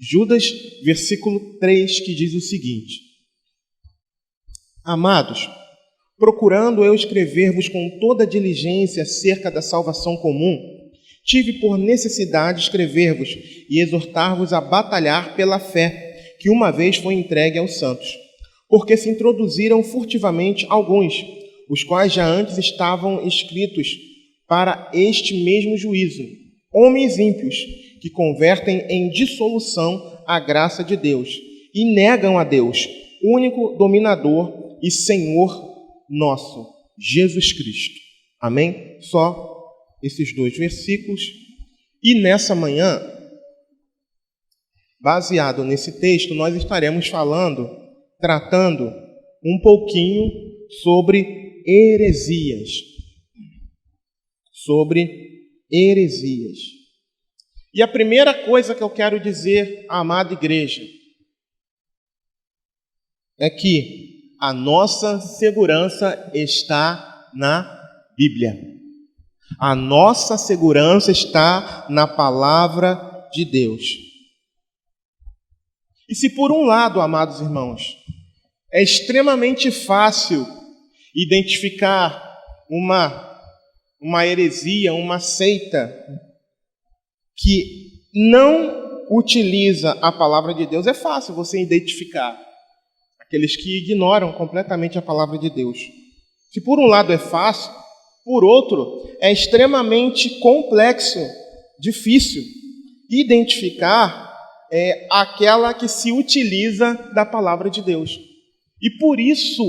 Judas, versículo 3, que diz o seguinte: Amados, procurando eu escrever-vos com toda diligência acerca da salvação comum, tive por necessidade escrever-vos e exortar-vos a batalhar pela fé que uma vez foi entregue aos santos, porque se introduziram furtivamente alguns, os quais já antes estavam escritos para este mesmo juízo, homens ímpios, que convertem em dissolução a graça de Deus e negam a Deus, único dominador e Senhor nosso, Jesus Cristo. Amém? Só esses 2 versículos. E nessa manhã, baseado nesse texto, nós estaremos tratando um pouquinho sobre heresias. E a primeira coisa que eu quero dizer à amada igreja é que a nossa segurança está na Bíblia. A nossa segurança está na palavra de Deus. E se por um lado, amados irmãos, é extremamente fácil identificar uma heresia, uma seita que não utiliza a palavra de Deus, é fácil você identificar aqueles que ignoram completamente a palavra de Deus. Se por um lado é fácil, por outro é extremamente complexo, difícil identificar aquela que se utiliza da palavra de Deus. E por isso,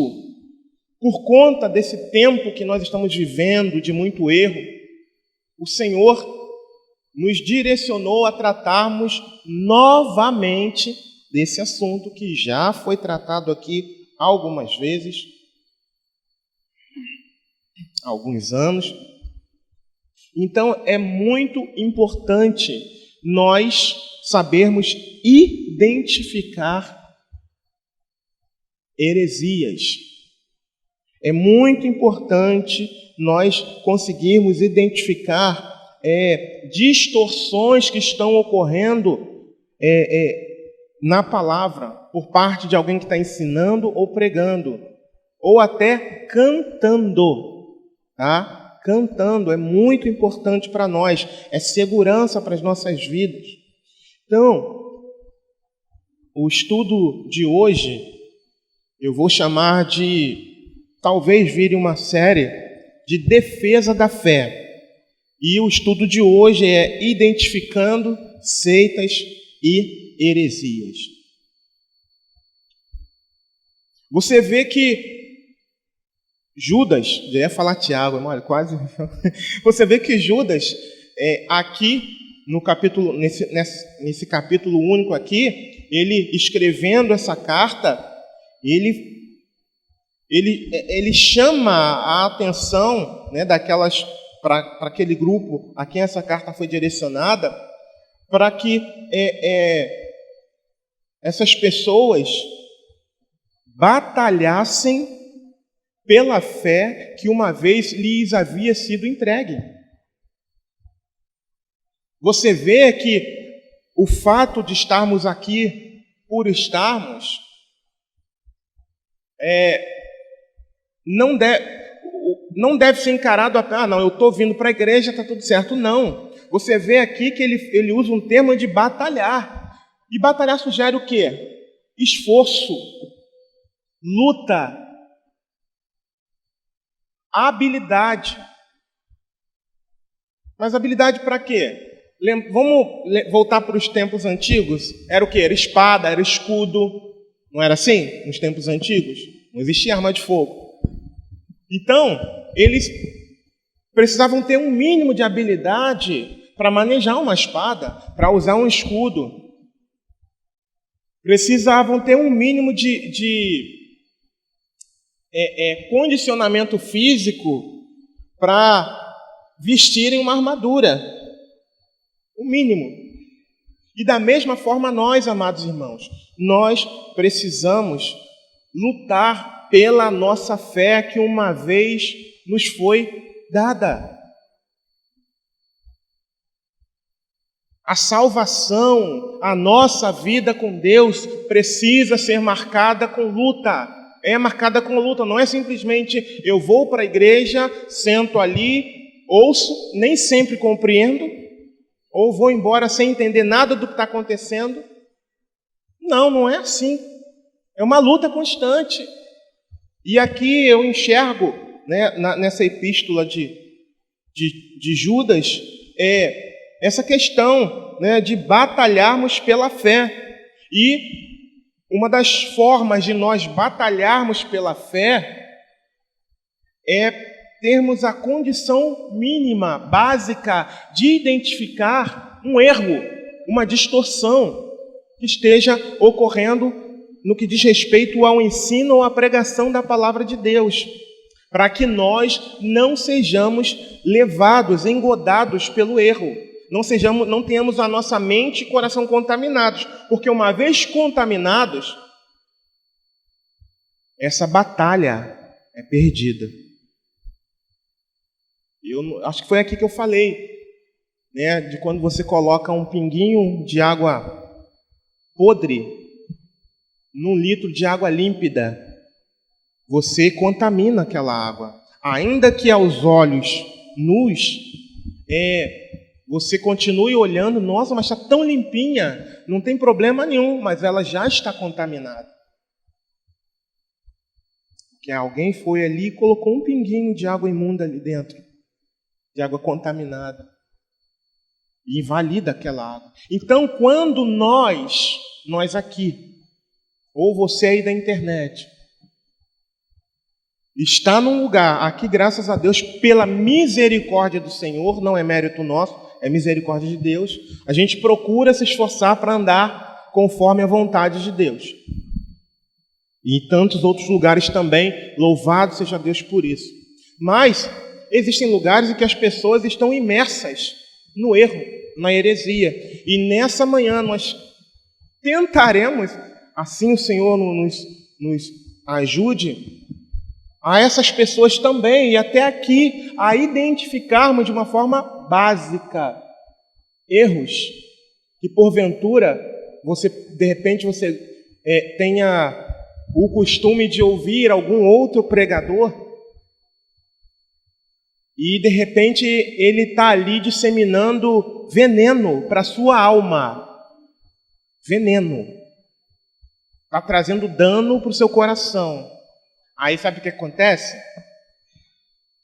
por conta desse tempo que nós estamos vivendo, de muito erro, o Senhor nos direcionou a tratarmos novamente desse assunto que já foi tratado aqui algumas vezes, há alguns anos. Então, é muito importante nós sabermos identificar heresias. É muito importante nós conseguirmos identificar distorções que estão ocorrendo na palavra, por parte de alguém que está ensinando ou pregando, ou até cantando, tá? Cantando é muito importante para nós, é segurança para as nossas vidas. Então, o estudo de hoje, eu vou chamar talvez vire uma série de defesa da fé. E o estudo de hoje é identificando seitas e heresias. Você vê que Judas, já ia falar Tiago, quase. Você vê que Judas, aqui no capítulo, nesse capítulo único aqui, ele escrevendo essa carta, ele chama a atenção, né, para aquele grupo a quem essa carta foi direcionada, para que essas pessoas batalhassem pela fé que uma vez lhes havia sido entregue. Você vê que o fato de estarmos aqui por estarmos não deve ser encarado não, eu estou vindo para a igreja, está tudo certo. Não. Você vê aqui que ele usa um termo de batalhar. E batalhar sugere o quê? Esforço, luta, habilidade. Mas habilidade para quê? Vamos voltar para os tempos antigos? Era o quê? Era espada, era escudo. Não era assim? Nos tempos antigos? Não existia arma de fogo. Então, eles precisavam ter um mínimo de habilidade para manejar uma espada, para usar um escudo. Precisavam ter um mínimo de condicionamento físico para vestirem uma armadura. O mínimo. E da mesma forma nós, amados irmãos, nós precisamos lutar pela nossa fé que uma vez nos foi dada. A salvação, a nossa vida com Deus precisa ser marcada com luta. É marcada com luta, não é simplesmente eu vou para a igreja, sento ali, ouço, nem sempre compreendo, ou vou embora sem entender nada do que está acontecendo. Não, não é assim. É uma luta constante. E aqui eu enxergo, né, nessa epístola de Judas, essa questão, né, de batalharmos pela fé. E uma das formas de nós batalharmos pela fé é termos a condição mínima, básica, de identificar um erro, uma distorção que esteja ocorrendo no que diz respeito ao ensino ou à pregação da palavra de Deus, para que nós não sejamos levados, engodados pelo erro, não tenhamos a nossa mente e coração contaminados, porque uma vez contaminados, essa batalha é perdida. Eu acho que foi aqui que eu falei, né, de quando você coloca um pinguinho de água podre num litro de água límpida, você contamina aquela água. Ainda que aos olhos nus, você continue olhando, nossa, mas está tão limpinha, não tem problema nenhum, mas ela já está contaminada. Porque alguém foi ali e colocou um pinguinho de água imunda ali dentro, de água contaminada, e invalida aquela água. Então, quando nós aqui, ou você aí da internet, está num lugar, aqui graças a Deus, pela misericórdia do Senhor, não é mérito nosso, é misericórdia de Deus, a gente procura se esforçar para andar conforme a vontade de Deus. E em tantos outros lugares também, louvado seja Deus por isso. Mas existem lugares em que as pessoas estão imersas no erro, na heresia. E nessa manhã nós tentaremos, assim o Senhor nos ajude, a essas pessoas também, e até aqui, a identificarmos de uma forma básica erros que porventura de repente você tenha o costume de ouvir algum outro pregador e de repente ele está ali disseminando veneno para a sua alma. Veneno. Está trazendo dano para o seu coração. Aí sabe o que acontece?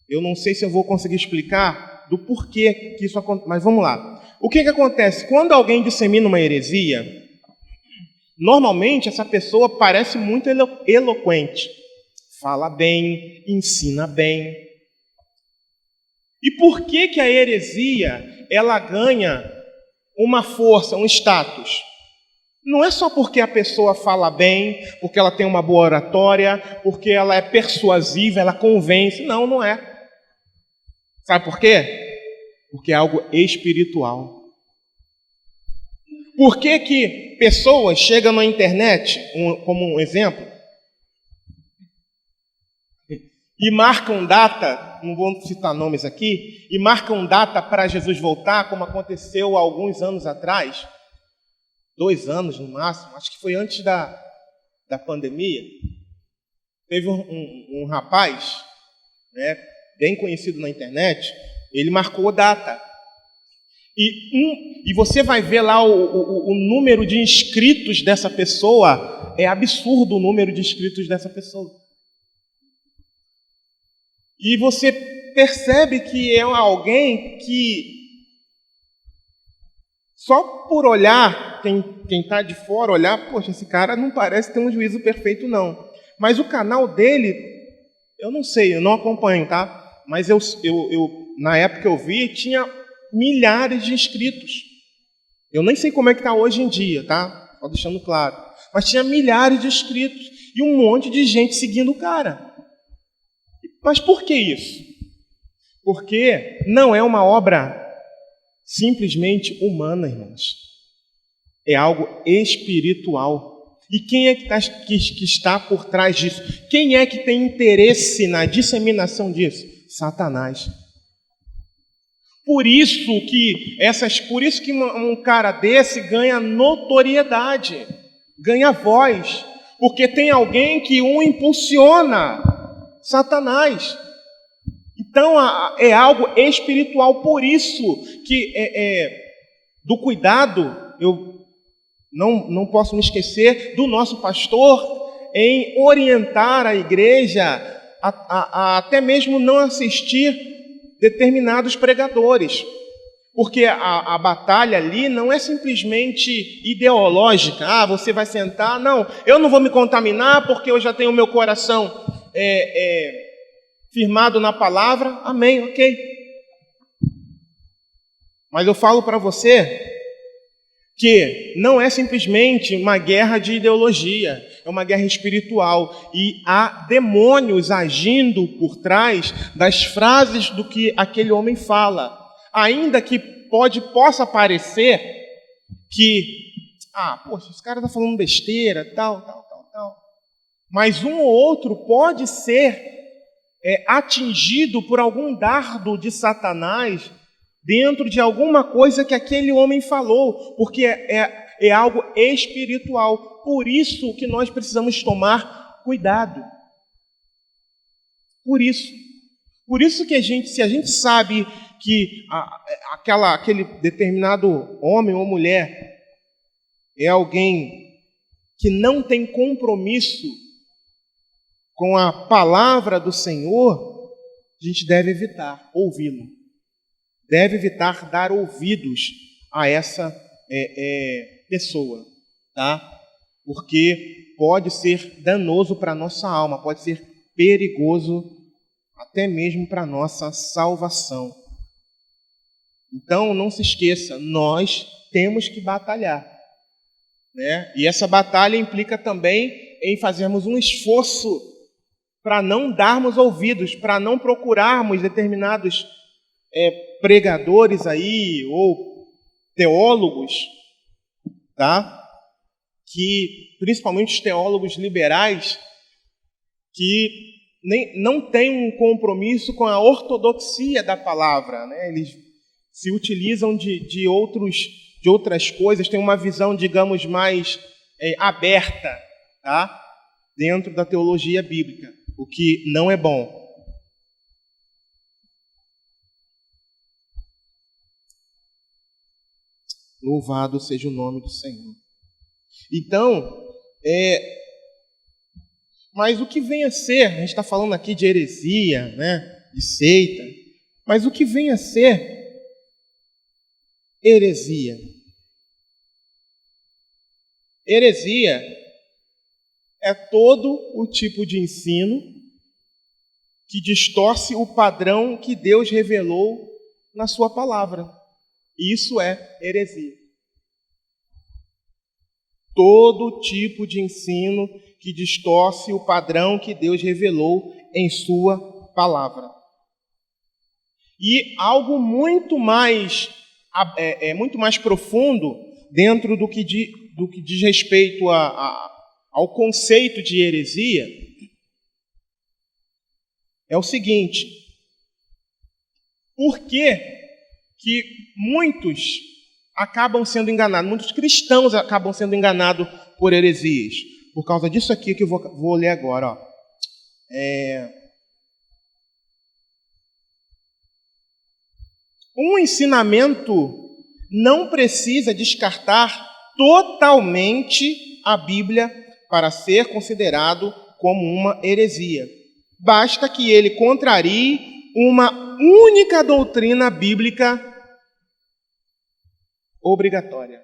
Eu não sei se eu vou conseguir explicar do porquê que isso acontece, mas vamos lá. O que acontece? Quando alguém dissemina uma heresia, normalmente essa pessoa parece muito eloquente. Fala bem, ensina bem. E por que a heresia ela ganha uma força, um status? Não é só porque a pessoa fala bem, porque ela tem uma boa oratória, porque ela é persuasiva, ela convence. Não, não é. Sabe por quê? Porque é algo espiritual. Por que pessoas chegam na internet, como um exemplo, e marcam data, não vou citar nomes aqui, e marcam data para Jesus voltar, como aconteceu há alguns anos atrás, 2 anos no máximo, acho que foi antes da pandemia. Teve um rapaz, né, bem conhecido na internet, ele marcou data. E você vai ver lá o número de inscritos dessa pessoa, é absurdo o número de inscritos dessa pessoa. E você percebe que é alguém que, só por olhar, quem está de fora olhar, poxa, esse cara não parece ter um juízo perfeito, não. Mas o canal dele, eu não sei, eu não acompanho, tá? Mas eu na época que eu vi, tinha milhares de inscritos. Eu nem sei como é que está hoje em dia, tá? Só deixando claro. Mas tinha milhares de inscritos e um monte de gente seguindo o cara. Mas por que isso? Porque não é uma obra simplesmente humana, irmãos. É algo espiritual. E quem é que está por trás disso? Quem é que tem interesse na disseminação disso? Satanás. Por isso que um cara desse ganha notoriedade, ganha voz, porque tem alguém que o impulsiona, Satanás. Então é algo espiritual, por isso que do cuidado, eu não posso me esquecer do nosso pastor em orientar a igreja a até mesmo não assistir determinados pregadores, porque a batalha ali não é simplesmente ideológica. Você vai sentar, não, eu não vou me contaminar porque eu já tenho o meu coração firmado na palavra, amém, ok. Mas eu falo para você que não é simplesmente uma guerra de ideologia, é uma guerra espiritual, e há demônios agindo por trás das frases do que aquele homem fala, ainda que possa parecer que, poxa, esse cara está falando besteira, tal, mas um ou outro pode ser atingido por algum dardo de Satanás dentro de alguma coisa que aquele homem falou, porque é algo espiritual. Por isso que nós precisamos tomar cuidado. Por isso que se a gente sabe que aquele determinado homem ou mulher é alguém que não tem compromisso com a palavra do Senhor, a gente deve evitar ouvi-lo. Deve evitar dar ouvidos a essa pessoa, tá? Porque pode ser danoso para a nossa alma, pode ser perigoso até mesmo para a nossa salvação. Então, não se esqueça, nós temos que batalhar, né? E essa batalha implica também em fazermos um esforço para não darmos ouvidos, para não procurarmos determinados pregadores aí, ou teólogos, tá? Que, principalmente os teólogos liberais, que não têm um compromisso com a ortodoxia da palavra, né? Eles se utilizam de outras coisas, têm uma visão, digamos, mais aberta, tá? Dentro da teologia bíblica, o que não é bom. Louvado seja o nome do Senhor. Então, mas o que vem a ser, a gente está falando aqui de heresia, né, de seita, mas o que vem a ser heresia? Heresia é todo o tipo de ensino que distorce o padrão que Deus revelou na sua palavra. Isso é heresia. Todo tipo de ensino que distorce o padrão que Deus revelou em sua palavra. E algo muito mais profundo dentro do que diz respeito ao conceito de heresia é o seguinte: por que muitos acabam sendo enganados, muitos cristãos acabam sendo enganados por heresias? Por causa disso aqui que eu vou ler agora. Um ensinamento não precisa descartar totalmente a Bíblia para ser considerado como uma heresia. Basta que ele contrarie uma única doutrina bíblica obrigatória.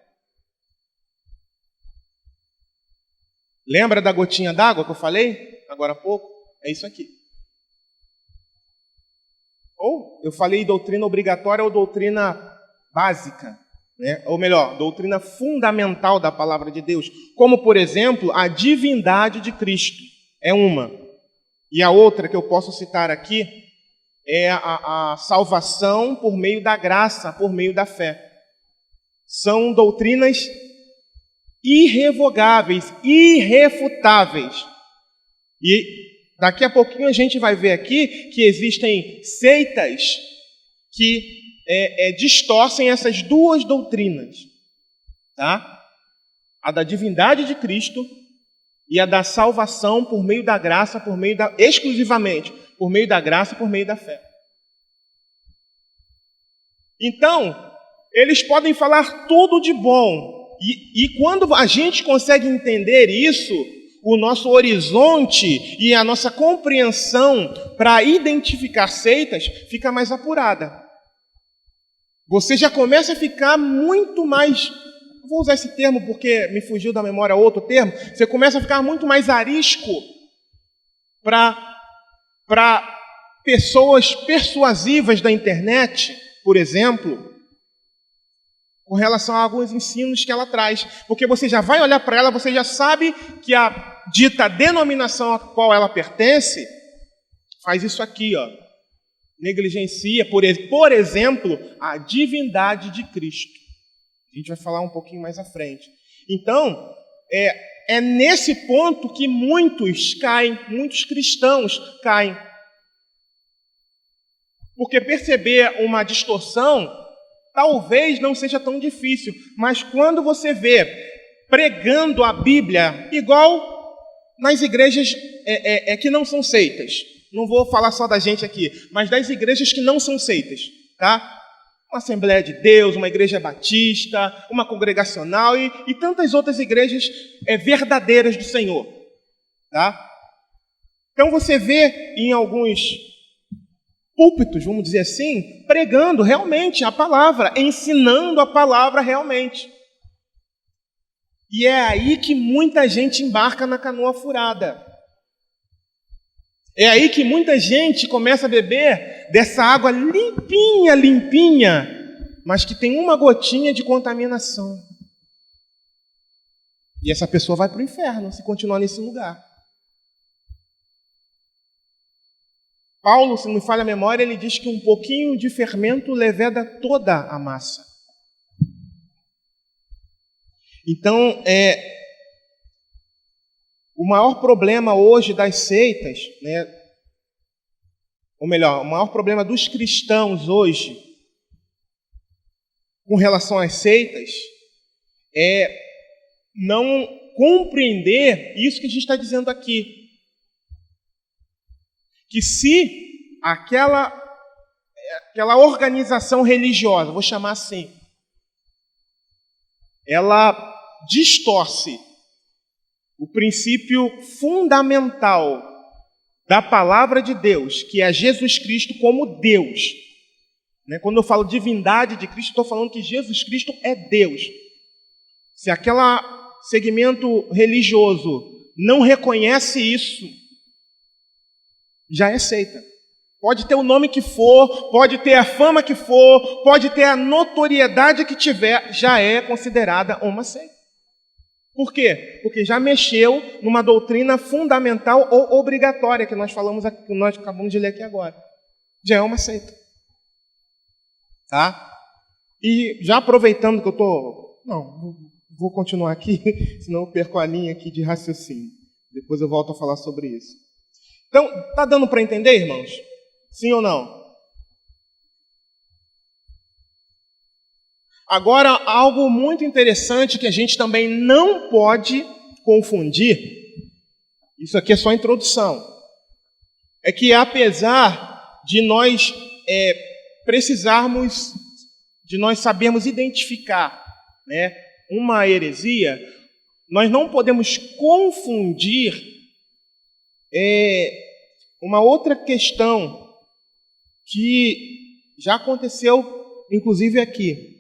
Lembra da gotinha d'água que eu falei agora há pouco? É isso aqui. Ou eu falei doutrina obrigatória ou doutrina básica, né? Ou melhor, doutrina fundamental da palavra de Deus, como, por exemplo, a divindade de Cristo. É uma. E a outra que eu posso citar aqui é a salvação por meio da graça, por meio da fé. São doutrinas irrevogáveis, irrefutáveis. E daqui a pouquinho a gente vai ver aqui que existem seitas que distorcem essas duas doutrinas, tá? A da divindade de Cristo e a da salvação por meio da graça, exclusivamente por meio da graça e por meio da fé. Então, eles podem falar tudo de bom, e quando a gente consegue entender isso, o nosso horizonte e a nossa compreensão para identificar seitas fica mais apurada. Você já começa a ficar muito mais, vou usar esse termo porque me fugiu da memória outro termo, você começa a ficar muito mais arisco para pessoas persuasivas da internet, por exemplo, com relação a alguns ensinos que ela traz. Porque você já vai olhar para ela, você já sabe que a dita denominação a qual ela pertence faz isso aqui, ó. Negligencia, por exemplo, a divindade de Cristo. A gente vai falar um pouquinho mais à frente. Então, é nesse ponto que muitos cristãos caem. Porque perceber uma distorção talvez não seja tão difícil, mas quando você vê pregando a Bíblia, igual nas igrejas que não são seitas, não vou falar só da gente aqui, mas das igrejas que não são seitas, tá? Uma Assembleia de Deus, uma igreja batista, uma congregacional e tantas outras igrejas verdadeiras do Senhor, tá? Então você vê em alguns púlpitos, vamos dizer assim, pregando realmente a palavra, ensinando a palavra realmente. E é aí que muita gente embarca na canoa furada. É aí que muita gente começa a beber dessa água limpinha, mas que tem uma gotinha de contaminação. E essa pessoa vai para o inferno se continuar nesse lugar. Paulo, se não me falha a memória, ele diz que um pouquinho de fermento leveda toda a massa. Então, o maior problema hoje das seitas, né, ou melhor, o maior problema dos cristãos hoje com relação às seitas é não compreender isso que a gente está dizendo aqui. Que se aquela organização religiosa, vou chamar assim, ela distorce o princípio fundamental da palavra de Deus, que é Jesus Cristo como Deus. Né? Quando eu falo divindade de Cristo, estou falando que Jesus Cristo é Deus. Se aquele segmento religioso não reconhece isso, já é seita. Pode ter o nome que for, pode ter a fama que for, pode ter a notoriedade que tiver, já é considerada uma seita. Por quê? Porque já mexeu numa doutrina fundamental ou obrigatória que nós acabamos de ler aqui agora. Já é uma seita. Tá? E já aproveitando que eu estou... Não, vou continuar aqui, senão eu perco a linha aqui de raciocínio. Depois eu volto a falar sobre isso. Então, está dando para entender, irmãos? Sim ou não? Agora, algo muito interessante que a gente também não pode confundir, isso aqui é só a introdução, é que apesar de nós de nós sabermos identificar, né, uma heresia, nós não podemos confundir uma outra questão que já aconteceu, inclusive aqui.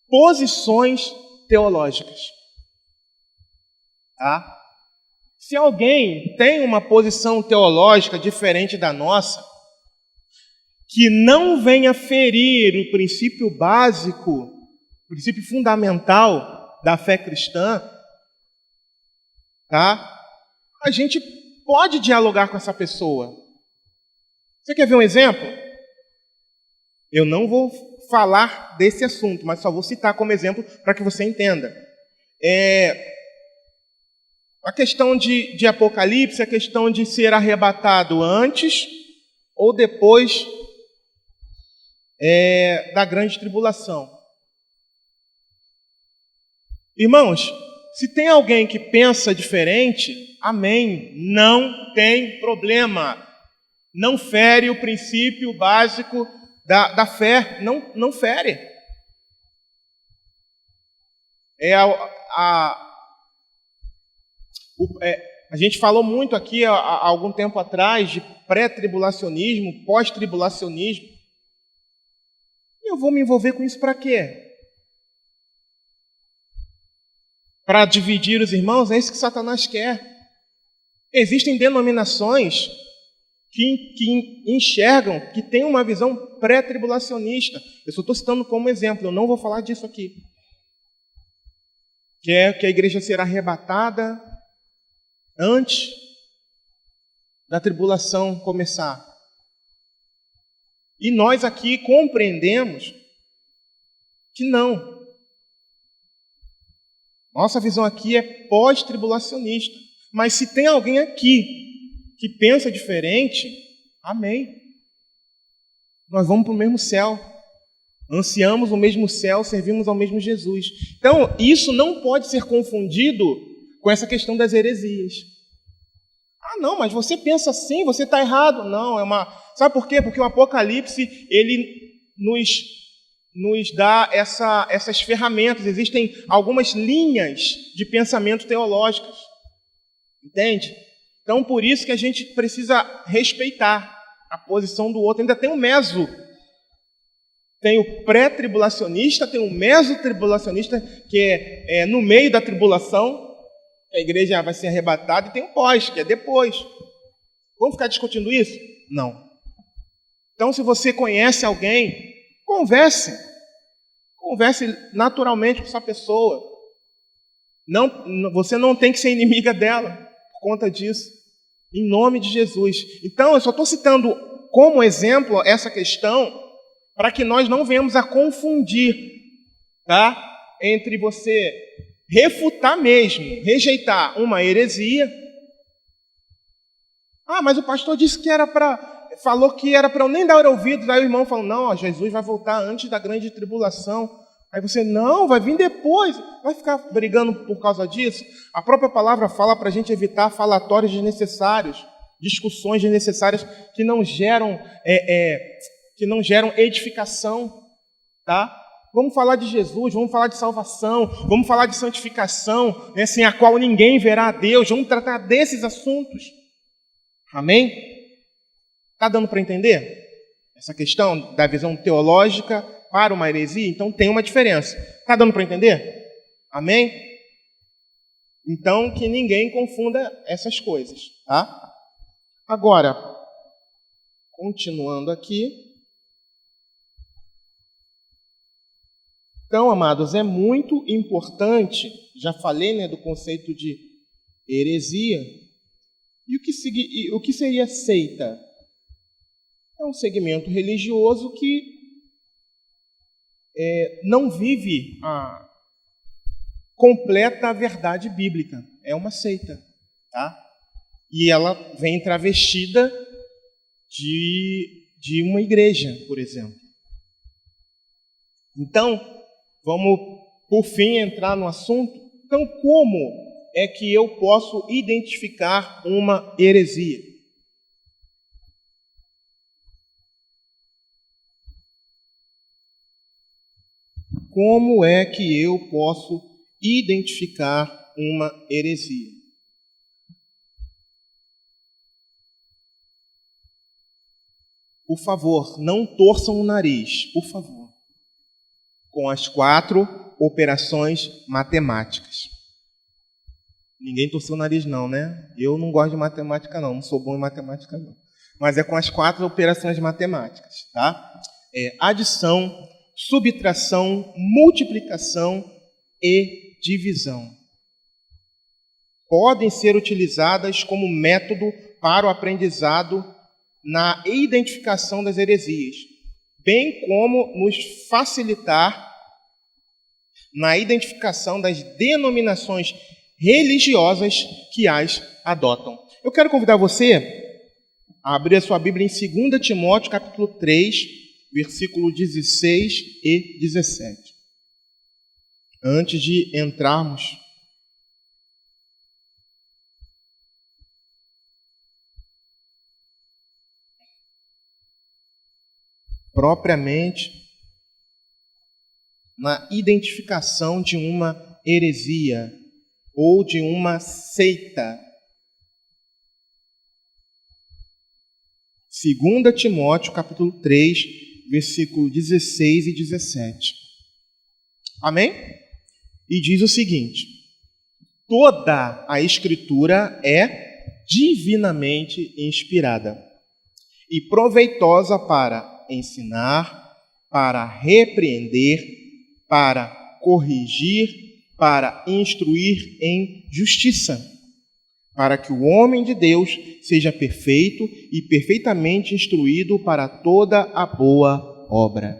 Posições teológicas. Tá? Se alguém tem uma posição teológica diferente da nossa, que não venha ferir o princípio básico, o princípio fundamental da fé cristã, tá? A gente pode dialogar com essa pessoa. Você quer ver um exemplo? Eu não vou falar desse assunto, mas só vou citar como exemplo para que você entenda. A questão de Apocalipse, a questão de ser arrebatado antes ou depois da grande tribulação. Irmãos, se tem alguém que pensa diferente, amém, não tem problema. Não fere o princípio básico da fé, não fere. A gente falou muito aqui há algum tempo atrás de pré-tribulacionismo, pós-tribulacionismo. Eu vou me envolver com isso para quê? Para dividir os irmãos? É isso que Satanás quer. Existem denominações que enxergam, que têm uma visão pré-tribulacionista. Eu só estou citando como exemplo, eu não vou falar disso aqui. Que é que a igreja será arrebatada antes da tribulação começar. E nós aqui compreendemos que não. Nossa visão aqui é pós-tribulacionista. Mas se tem alguém aqui que pensa diferente, amém. Nós vamos para o mesmo céu. Ansiamos o mesmo céu, servimos ao mesmo Jesus. Então, isso não pode ser confundido com essa questão das heresias. Ah, não, mas você pensa assim, você está errado. Não, Sabe por quê? Porque o Apocalipse, ele nos dá essas ferramentas. Existem algumas linhas de pensamento teológicas. Entende? Então, por isso que a gente precisa respeitar a posição do outro. Ainda tem o meso. Tem o pré-tribulacionista, tem o meso-tribulacionista, que é no meio da tribulação. A igreja vai ser arrebatada, e tem o pós, que é depois. Vamos ficar discutindo isso? Não. Então, se você conhece alguém, converse. Converse naturalmente com essa pessoa. Você não tem que ser inimiga dela por conta disso. Em nome de Jesus. Então, eu só estou citando como exemplo essa questão para que nós não venhamos a confundir, tá? Entre você refutar mesmo, rejeitar uma heresia. Ah, mas o pastor disse que falou que era para eu nem dar ouvidos. Aí o irmão falou, não, Jesus vai voltar antes da grande tribulação. Aí você, não, vai vir depois. Vai ficar brigando por causa disso? A própria palavra fala para a gente evitar falatórios desnecessários, discussões desnecessárias que não geram edificação, tá? Vamos falar de Jesus, vamos falar de salvação, vamos falar de santificação, né, sem a qual ninguém verá a Deus. Vamos tratar desses assuntos. Amém? Está dando para entender? Essa questão da visão teológica para uma heresia, então tem uma diferença. Está dando para entender? Amém? Então, que ninguém confunda essas coisas, tá? Agora, continuando aqui. Então, amados, é muito importante, já falei, né, do conceito de heresia. E o que seria seita? É um segmento religioso que não vive a completa verdade bíblica. É uma seita, tá? E ela vem travestida de uma igreja, por exemplo. Então, vamos, por fim, entrar no assunto. Então, como é que eu posso identificar uma heresia? Como é que eu posso identificar uma heresia? Por favor, não torçam o nariz, por favor, com as 4 operações matemáticas. Ninguém torceu o nariz não, né? Eu não gosto de matemática não sou bom em matemática não. Mas é com as 4 operações matemáticas, tá? Adição, subtração, multiplicação e divisão. Podem ser utilizadas como método para o aprendizado na identificação das heresias, bem como nos facilitar na identificação das denominações religiosas que as adotam. Eu quero convidar você a abrir a sua Bíblia em 2 Timóteo, capítulo 3, versículo 16 e 17. Antes de entrarmos propriamente na identificação de uma heresia ou de uma seita. 2 Timóteo, capítulo 3, versículo 16 e 17. Amém? E diz o seguinte: toda a Escritura é divinamente inspirada e proveitosa para ensinar, para repreender, para corrigir, para instruir em justiça, para que o homem de Deus seja perfeito e perfeitamente instruído para toda a boa obra.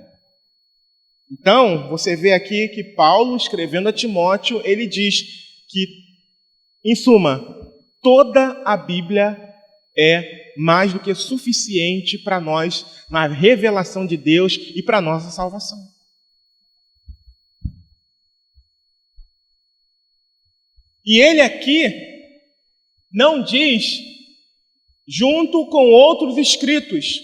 Então, você vê aqui que Paulo, escrevendo a Timóteo, ele diz que, em suma, toda a Bíblia é mais do que suficiente para nós na revelação de Deus e para a nossa salvação. E ele aqui não diz junto com outros escritos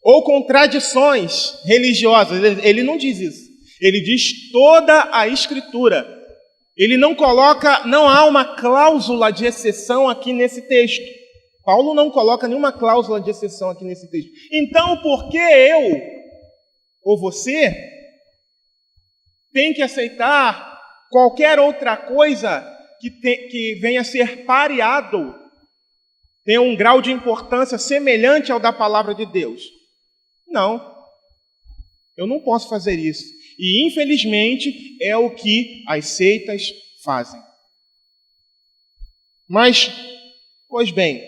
ou com tradições religiosas. Ele não diz isso. Ele diz toda a Escritura. Ele não coloca, não há uma cláusula de exceção aqui nesse texto. Paulo não coloca nenhuma cláusula de exceção aqui nesse texto. Então, por que eu ou você tem que aceitar qualquer outra coisa que venha a ser pareado, tenha um grau de importância semelhante ao da palavra de Deus? Não, eu não posso fazer isso. E, infelizmente, é o que as seitas fazem. Mas, pois bem,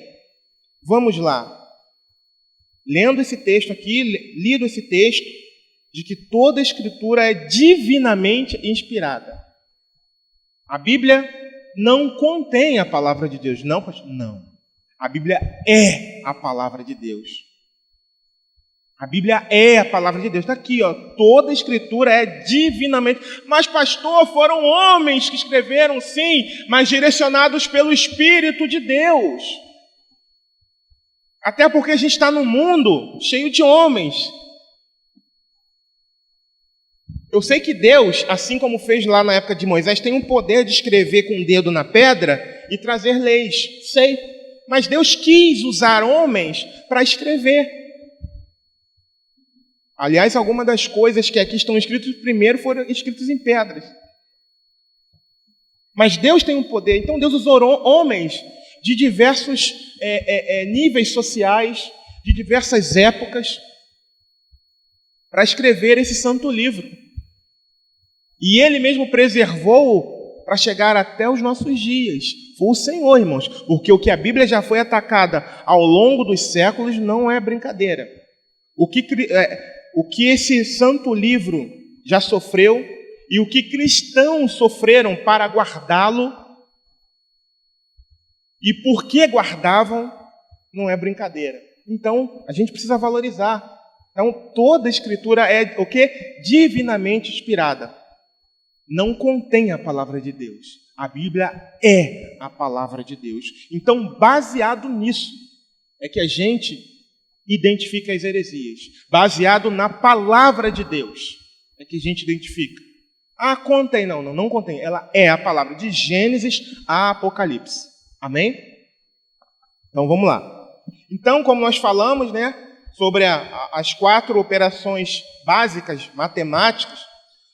vamos lá. Lendo esse texto aqui, lido esse texto, de que toda a Escritura é divinamente inspirada. A Bíblia não contém a palavra de Deus. Não, pastor? Não. A Bíblia é a palavra de Deus. A Bíblia é a palavra de Deus. Está aqui, ó. Toda a Escritura é divinamente. Mas, pastor, foram homens que escreveram, sim, mas direcionados pelo Espírito de Deus. Até porque a gente está num mundo cheio de homens. Eu sei que Deus, assim como fez lá na época de Moisés, tem um poder de escrever com o dedo na pedra e trazer leis. Sei. Mas Deus quis usar homens para escrever. Aliás, algumas das coisas que aqui estão escritas primeiro foram escritas em pedras. Mas Deus tem um poder. Então Deus usou homens de diversos níveis sociais, de diversas épocas, para escrever esse santo livro. E Ele mesmo preservou para chegar até os nossos dias. Foi o Senhor, irmãos. Porque o que a Bíblia já foi atacada ao longo dos séculos não é brincadeira. O que esse santo livro já sofreu e o que cristãos sofreram para guardá-lo e por que guardavam não é brincadeira. Então, a gente precisa valorizar. Então, toda a Escritura é o quê? Divinamente inspirada. Não contém a palavra de Deus. A Bíblia é a palavra de Deus. Então, baseado nisso, é que a gente identifica as heresias. Baseado na palavra de Deus, é que a gente identifica. Ah, contém. Não contém. Ela é a palavra de Gênesis a Apocalipse. Amém? Então, vamos lá. Então, como nós falamos, né, sobre as 4 operações básicas matemáticas,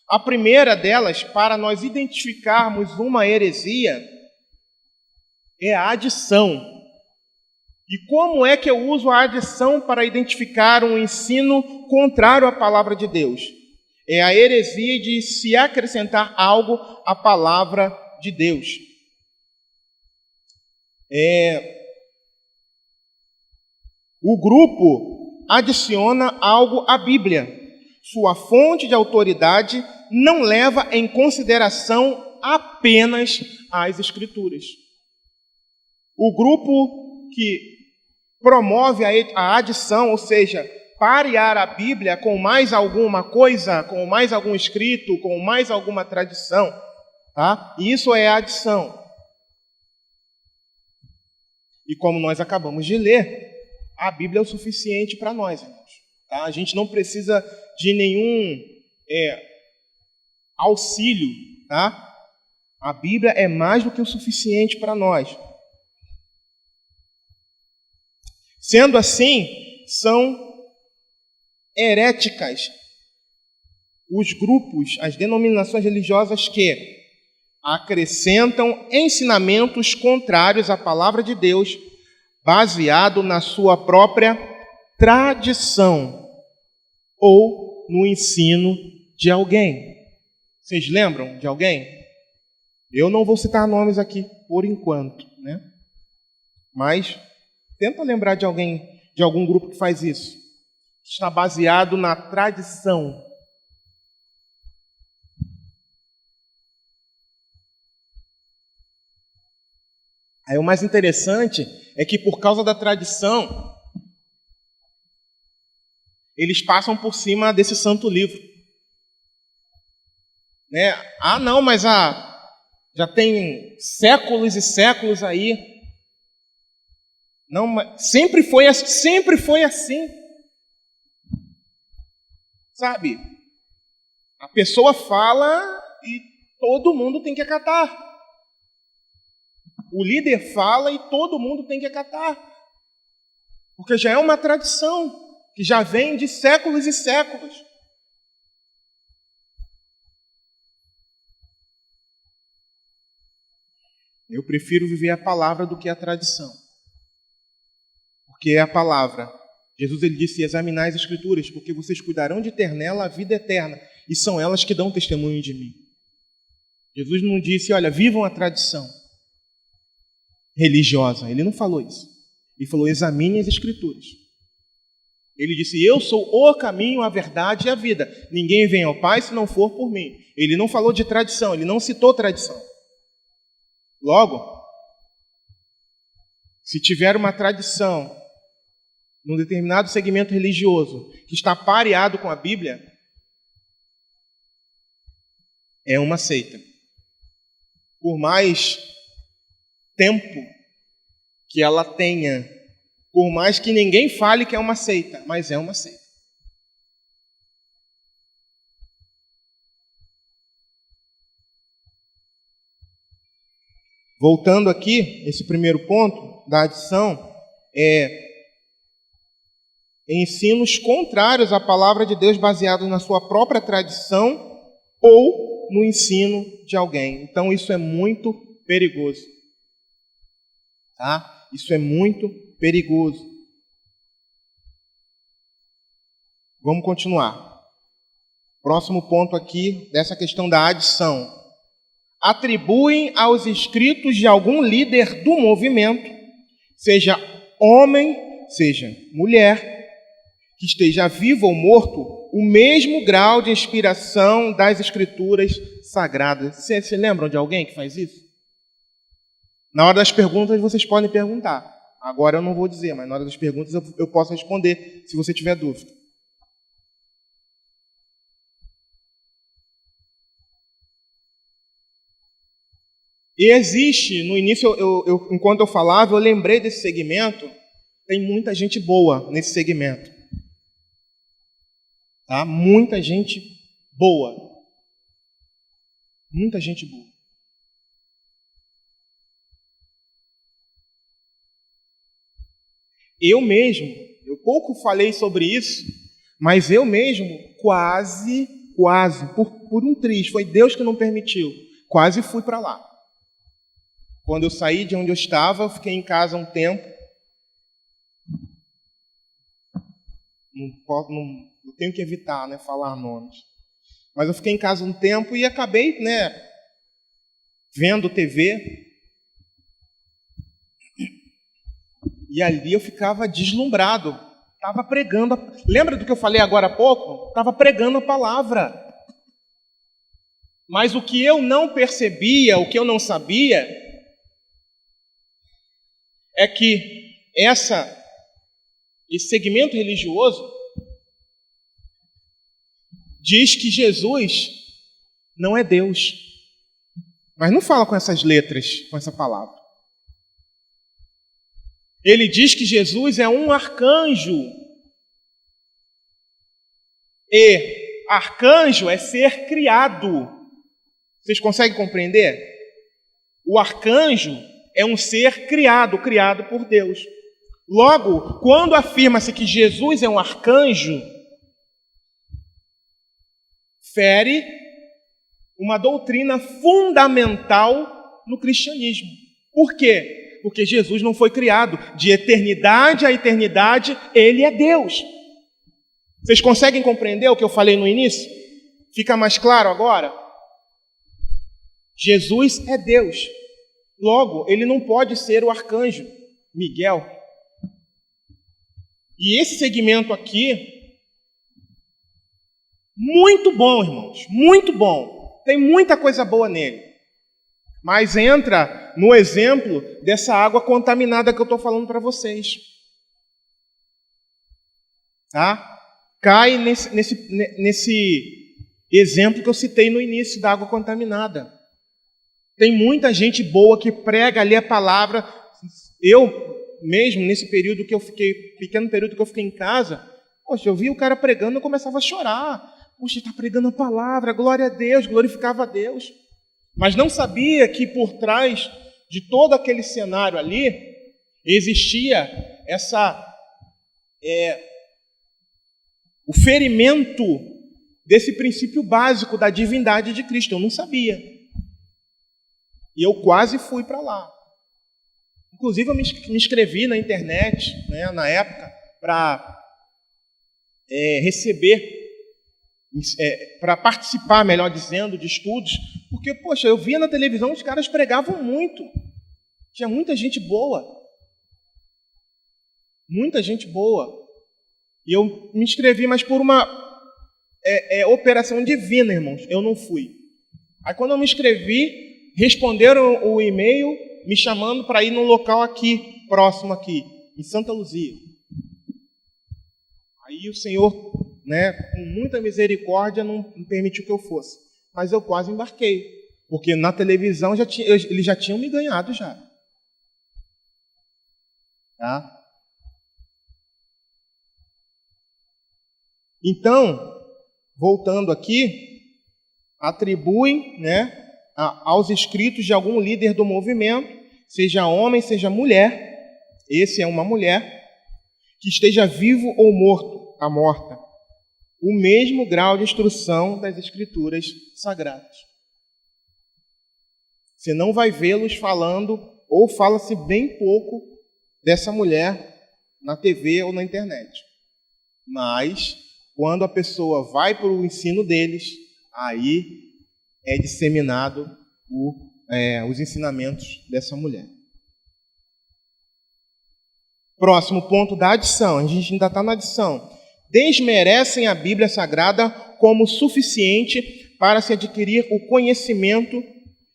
a primeira delas, para nós identificarmos uma heresia, é a adição. E como é que eu uso a adição para identificar um ensino contrário à palavra de Deus? É a heresia de se acrescentar algo à palavra de Deus. O grupo adiciona algo à Bíblia. Sua fonte de autoridade não leva em consideração apenas as Escrituras. O grupo que promove a adição, ou seja, parear a Bíblia com mais alguma coisa, com mais algum escrito, com mais alguma tradição, tá? E isso é adição. E como nós acabamos de ler, a Bíblia é o suficiente para nós, irmãos. Tá? A gente não precisa de nenhum auxílio, tá? A Bíblia é mais do que o suficiente para nós. Sendo assim, são heréticas os grupos, as denominações religiosas que acrescentam ensinamentos contrários à palavra de Deus, baseado na sua própria tradição ou no ensino de alguém. Vocês lembram de alguém? Eu não vou citar nomes aqui por enquanto, né? Mas tenta lembrar de alguém, de algum grupo que faz isso. Está baseado na tradição. Aí o mais interessante é que por causa da tradição, eles passam por cima desse santo livro. Né? Ah, não, mas já tem séculos e séculos aí. Não, mas sempre foi assim. Sabe? A pessoa fala e todo mundo tem que acatar. O líder fala e todo mundo tem que acatar. Porque já é uma tradição que já vem de séculos e séculos. Eu prefiro viver a palavra do que a tradição. Porque é a palavra. Jesus ele disse, examinai as Escrituras, porque vocês cuidarão de ter nela a vida eterna, e são elas que dão testemunho de mim. Jesus não disse, olha, vivam a tradição religiosa. Ele não falou isso. Ele falou, examine as Escrituras. Ele disse, eu sou o caminho, a verdade e a vida. Ninguém vem ao Pai se não for por mim. Ele não falou de tradição, ele não citou tradição. Logo, se tiver uma tradição num determinado segmento religioso que está pareado com a Bíblia, é uma seita. Por mais tempo que ela tenha, por mais que ninguém fale que é uma seita, mas é uma seita. Voltando aqui, esse primeiro ponto da adição ensinos contrários à palavra de Deus baseados na sua própria tradição ou no ensino de alguém. Então isso é muito perigoso. Tá? Isso é muito perigoso. Vamos continuar. Próximo ponto aqui dessa questão da adição. Atribuem aos escritos de algum líder do movimento, seja homem, seja mulher, que esteja vivo ou morto, o mesmo grau de inspiração das Escrituras sagradas. Vocês se lembram de alguém que faz isso? Na hora das perguntas vocês podem perguntar. Agora eu não vou dizer, mas na hora das perguntas eu posso responder, se você tiver dúvida. E existe, no início, enquanto eu falava, eu lembrei desse segmento, tem muita gente boa nesse segmento. Tá? Muita gente boa. Muita gente boa. Eu pouco falei sobre isso, mas eu mesmo quase, por um triz, foi Deus que não permitiu, quase fui para lá. Quando eu saí de onde eu estava, eu fiquei em casa um tempo. Eu tenho que evitar, né, falar nomes. Mas eu fiquei em casa um tempo e acabei, né, vendo TV. E ali eu ficava deslumbrado. Estava pregando. Lembra do que eu falei agora há pouco? Estava pregando a palavra. Mas o que eu não percebia, o que eu não sabia, é que esse segmento religioso diz que Jesus não é Deus. Mas não fala com essas letras, com essa palavra. Ele diz que Jesus é um arcanjo. E arcanjo é ser criado. Vocês conseguem compreender? O arcanjo é um ser criado por Deus. Logo, quando afirma-se que Jesus é um arcanjo, fere uma doutrina fundamental no cristianismo. Por quê? Porque Jesus não foi criado. De eternidade a eternidade, Ele é Deus. Vocês conseguem compreender o que eu falei no início? Fica mais claro agora? Jesus é Deus. Logo, Ele não pode ser o arcanjo Miguel. E esse segmento aqui, muito bom, irmãos, muito bom. Tem muita coisa boa nele. Mas entra no exemplo dessa água contaminada que eu estou falando para vocês. Tá? Cai nesse exemplo que eu citei no início da água contaminada. Tem muita gente boa que prega ali a palavra. Eu mesmo, nesse período que eu fiquei, pequeno período que eu fiquei em casa, poxa, eu vi o cara pregando e eu começava a chorar. Poxa, está pregando a palavra, glória a Deus, glorificava a Deus. Mas não sabia que por trás de todo aquele cenário ali, existia o ferimento desse princípio básico da divindade de Cristo. Eu não sabia. E eu quase fui para lá. Inclusive, eu me inscrevi na internet, né, na época, para para participar, melhor dizendo, de estudos, porque, poxa, eu via na televisão, os caras pregavam muito. Tinha muita gente boa. Muita gente boa. E eu me inscrevi, mas por uma operação divina, irmãos, eu não fui. Aí, quando eu me inscrevi, responderam o e-mail me chamando para ir num local aqui, próximo aqui, em Santa Luzia. Aí o Senhor, né, com muita misericórdia, não permitiu que eu fosse. Mas eu quase embarquei, porque na televisão eles já tinham me ganhado já. Tá? Então, voltando aqui, atribuem, né, aos escritos de algum líder do movimento, seja homem, seja mulher, esse é uma mulher, que esteja vivo ou morta, o mesmo grau de instrução das Escrituras Sagradas. Você não vai vê-los falando, ou fala-se bem pouco dessa mulher na TV ou na internet. Mas, quando a pessoa vai para o ensino deles, aí é disseminado os ensinamentos dessa mulher. Próximo ponto da adição. A gente ainda está na adição. Desmerecem a Bíblia Sagrada como suficiente para se adquirir o conhecimento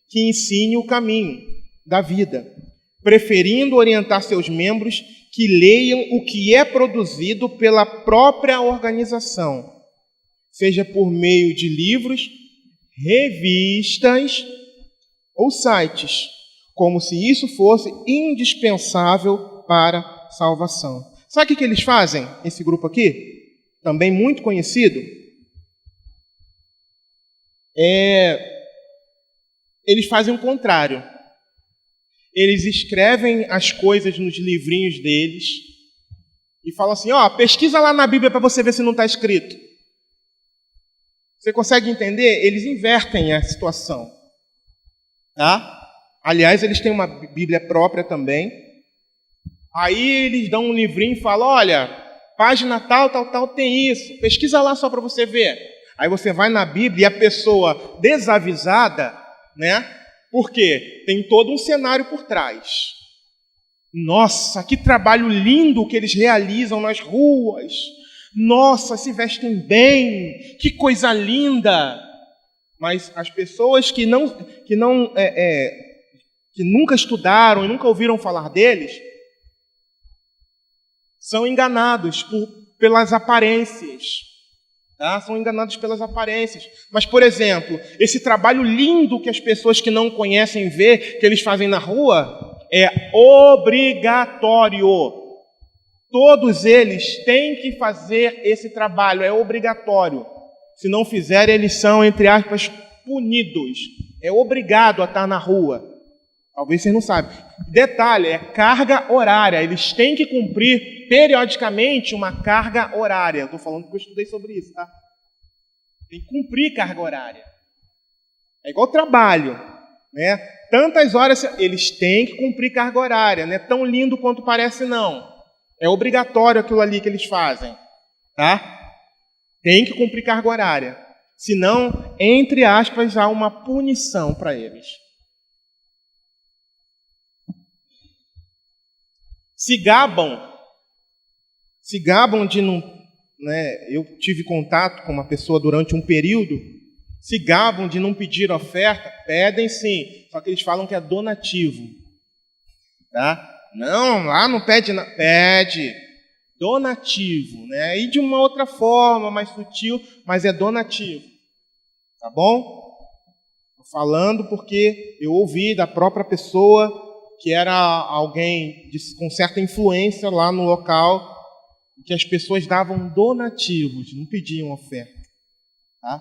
que ensine o caminho da vida, preferindo orientar seus membros que leiam o que é produzido pela própria organização, seja por meio de livros, revistas ou sites, como se isso fosse indispensável para a salvação. Sabe o que eles fazem, esse grupo aqui? Também muito conhecido. Eles fazem o contrário. Eles escrevem as coisas nos livrinhos deles e falam assim, pesquisa lá na Bíblia para você ver se não está escrito. Você consegue entender? Eles invertem a situação. Tá? Aliás, eles têm uma Bíblia própria também. Aí eles dão um livrinho e falam, olha, página tal, tem isso. Pesquisa lá só para você ver. Aí você vai na Bíblia e a pessoa desavisada, né? Porque tem todo um cenário por trás. Nossa, que trabalho lindo que eles realizam nas ruas. Nossa, se vestem bem, que coisa linda. Mas as pessoas que nunca estudaram e nunca ouviram falar deles, são enganados pelas aparências. Tá? São enganados pelas aparências. Mas, por exemplo, esse trabalho lindo que as pessoas que não conhecem vê, que eles fazem na rua, é obrigatório. Todos eles têm que fazer esse trabalho, é obrigatório. Se não fizerem, eles são, entre aspas, punidos. É obrigado a estar na rua. Talvez vocês não saibam. Detalhe, é carga horária. Eles têm que cumprir periodicamente uma carga horária. Estou falando porque eu estudei sobre isso, tá? Tem que cumprir carga horária. É igual trabalho, né? Tantas horas, eles têm que cumprir carga horária. Não é tão lindo quanto parece, não. É obrigatório aquilo ali que eles fazem, tá? Tem que cumprir carga horária. Senão, entre aspas, há uma punição para eles. Se gabam de não... Né, eu tive contato com uma pessoa durante um período, se gabam de não pedir oferta, pedem sim, só que eles falam que é donativo. Tá? Não, lá não pede, não. Pede donativo, né? E de uma outra forma, mais sutil, mas é donativo. Tá bom? Estou falando porque eu ouvi da própria pessoa que era alguém com certa influência lá no local, que as pessoas davam donativos, não pediam oferta. Tá?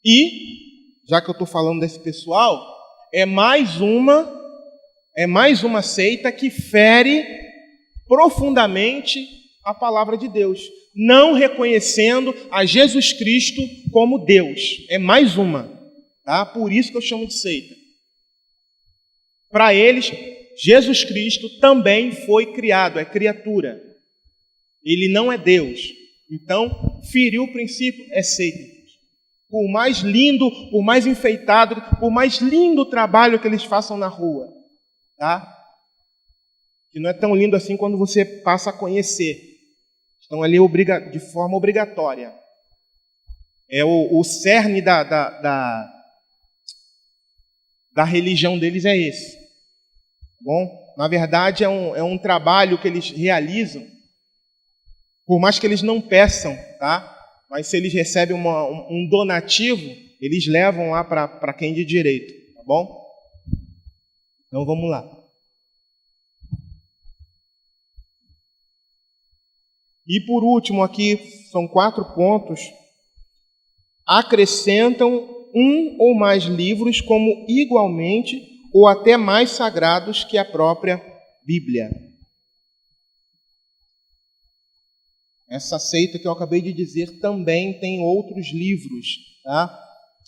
E, já que eu estou falando desse pessoal, é mais uma seita que fere profundamente a palavra de Deus, não reconhecendo a Jesus Cristo como Deus. É mais uma. Tá? Por isso que eu chamo de seita. Para eles, Jesus Cristo também foi criado, é criatura. Ele não é Deus. Então, feriu o princípio, é seita. Por mais lindo, por mais enfeitado, por mais lindo o trabalho que eles façam na rua. Tá? Que não é tão lindo assim quando você passa a conhecer. Estão ali de forma obrigatória. É o cerne da religião deles é esse. Bom, na verdade, é um trabalho que eles realizam, por mais que eles não peçam, tá? Mas se eles recebem um donativo, eles levam lá para quem de direito, tá bom? Então vamos lá. E por último aqui, são 4 pontos. Acrescentam um ou mais livros como igualmente ou até mais sagrados que a própria Bíblia. Essa seita que eu acabei de dizer também tem outros livros, tá?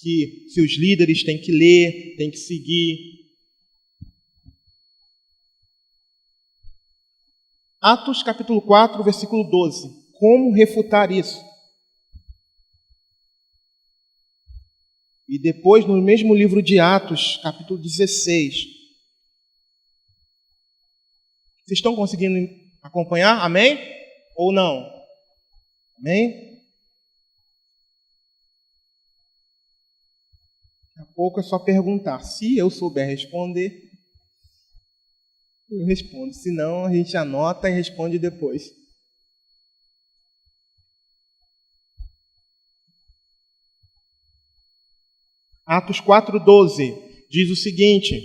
Que seus líderes têm que ler, têm que seguir. Atos capítulo 4, versículo 12. Como refutar isso? E depois, no mesmo livro de Atos, capítulo 16. Vocês estão conseguindo acompanhar? Amém? Ou não? Amém? Daqui a pouco é só perguntar. Se eu souber responder, eu respondo. Se não, a gente anota e responde depois. Atos 4,12 diz o seguinte: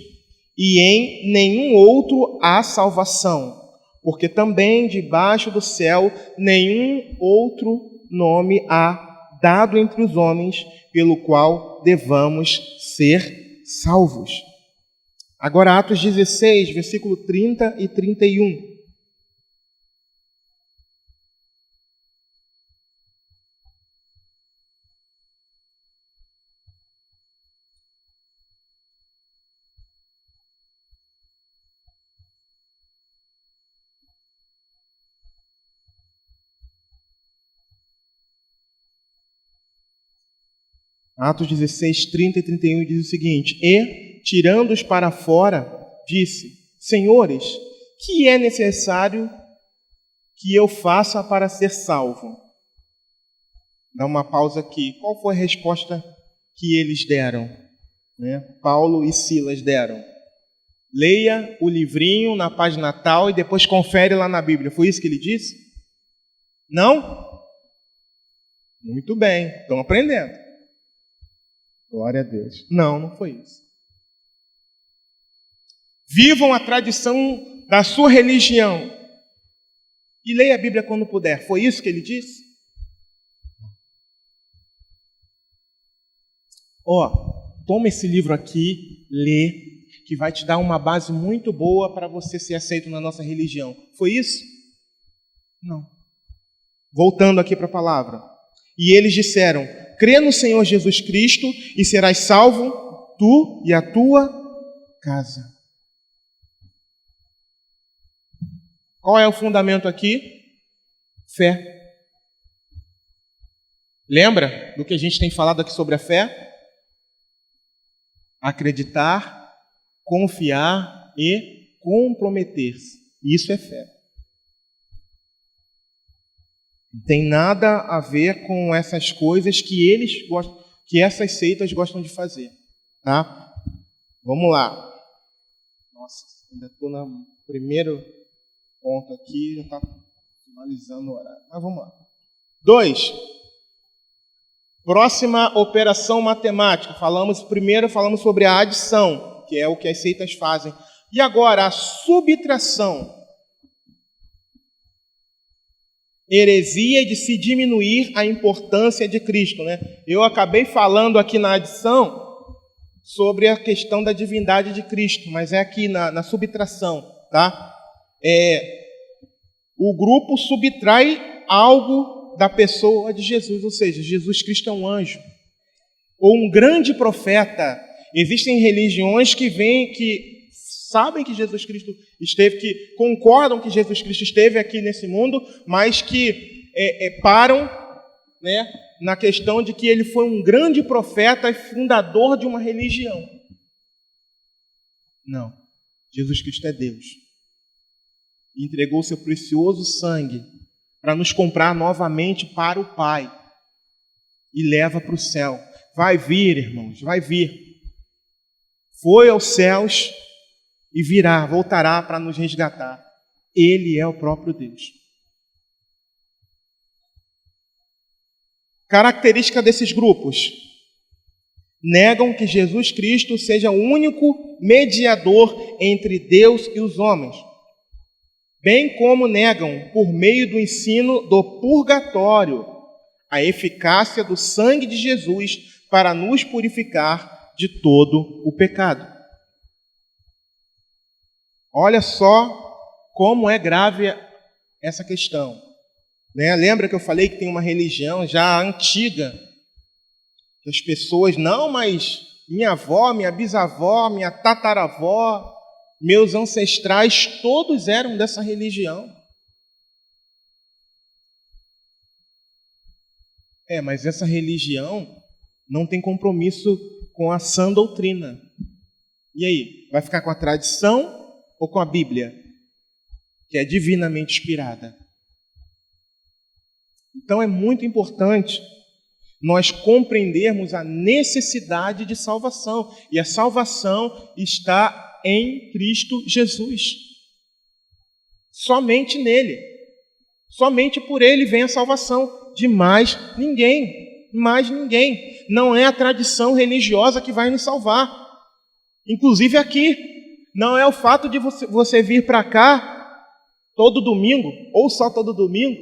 e em nenhum outro há salvação, porque também debaixo do céu nenhum outro nome há dado entre os homens pelo qual devamos ser salvos. Agora Atos 16, versículo 30 e 31. Atos 16, 30 e 31 diz o seguinte: e, tirando-os para fora, disse: Senhores, que é necessário que eu faça para ser salvo? Dá uma pausa aqui. Qual foi a resposta que eles deram? Né? Paulo e Silas deram. Leia o livrinho na página tal e depois confere lá na Bíblia. Foi isso que ele disse? Não? Muito bem, estão aprendendo. Glória a Deus. Não, não foi isso. Vivam a tradição da sua religião. E leia a Bíblia quando puder. Foi isso que ele disse? Toma esse livro aqui, lê, que vai te dar uma base muito boa para você ser aceito na nossa religião. Foi isso? Não. Voltando aqui para a palavra. E eles disseram: crê no Senhor Jesus Cristo e serás salvo, tu e a tua casa. Qual é o fundamento aqui? Fé. Lembra do que a gente tem falado aqui sobre a fé? Acreditar, confiar e comprometer-se. Isso é fé. Não tem nada a ver com essas coisas que eles gostam, que essas seitas gostam de fazer, tá? Vamos lá. Nossa, ainda estou no primeiro ponto aqui, já está finalizando o horário. Mas vamos lá. 2. Próxima operação matemática. Primeiro falamos sobre a adição, que é o que as seitas fazem. E agora a subtração. Heresia de se diminuir a importância de Cristo, né? Eu acabei falando aqui na adição sobre a questão da divindade de Cristo, mas é aqui na subtração, tá? O grupo subtrai algo da pessoa de Jesus, ou seja, Jesus Cristo é um anjo ou um grande profeta. Existem religiões que sabem que Jesus Cristo esteve, que concordam que Jesus Cristo esteve aqui nesse mundo, mas que param, né, na questão de que ele foi um grande profeta e fundador de uma religião. Não. Jesus Cristo é Deus. E entregou seu precioso sangue para nos comprar novamente para o Pai. E leva para o céu. Vai vir, irmãos, vai vir. Foi aos céus e virá, voltará para nos resgatar. Ele é o próprio Deus. Característica desses grupos: negam que Jesus Cristo seja o único mediador entre Deus e os homens, bem como negam, por meio do ensino do purgatório, a eficácia do sangue de Jesus para nos purificar de todo o pecado. Olha só como é grave essa questão, né? Lembra que eu falei que tem uma religião já antiga, que as pessoas, não, mas minha avó, minha bisavó, minha tataravó, meus ancestrais, todos eram dessa religião. Mas essa religião não tem compromisso com a sã doutrina. E aí, vai ficar com a tradição ou com a Bíblia, que é divinamente inspirada? Então é muito importante nós compreendermos a necessidade de salvação. E a salvação está em Cristo Jesus. Somente nele. Somente por ele vem a salvação. De mais ninguém. Mais ninguém. Não é a tradição religiosa que vai nos salvar. Inclusive aqui. Não é o fato de você vir para cá todo domingo, ou só todo domingo.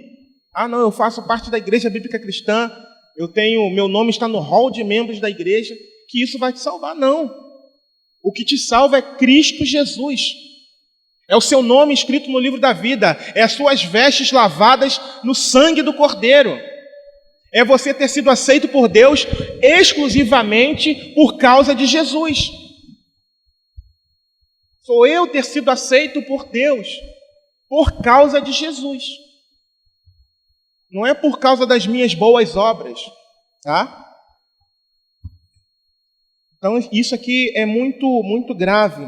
Ah, não, eu faço parte da Igreja Bíblica Cristã, meu nome está no hall de membros da igreja, que isso vai te salvar. Não. O que te salva é Cristo Jesus. É o seu nome escrito no livro da vida. É as suas vestes lavadas no sangue do Cordeiro. É você ter sido aceito por Deus exclusivamente por causa de Jesus. Sou eu ter sido aceito por Deus por causa de Jesus. Não é por causa das minhas boas obras, tá? Então, isso aqui é muito, muito grave.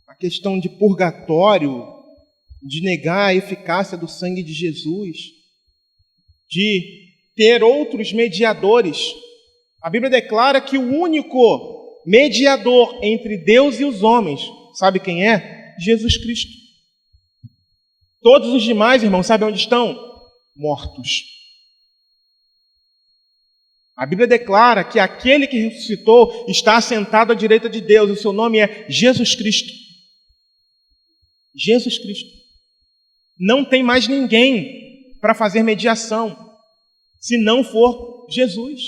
A questão de purgatório, de negar a eficácia do sangue de Jesus, de ter outros mediadores. A Bíblia declara que o único mediador entre Deus e os homens, sabe quem é? Jesus Cristo. Todos os demais, irmãos, sabem onde estão? Mortos. A Bíblia declara que aquele que ressuscitou está assentado à direita de Deus. O seu nome é Jesus Cristo. Jesus Cristo. Não tem mais ninguém para fazer mediação, se não for Jesus.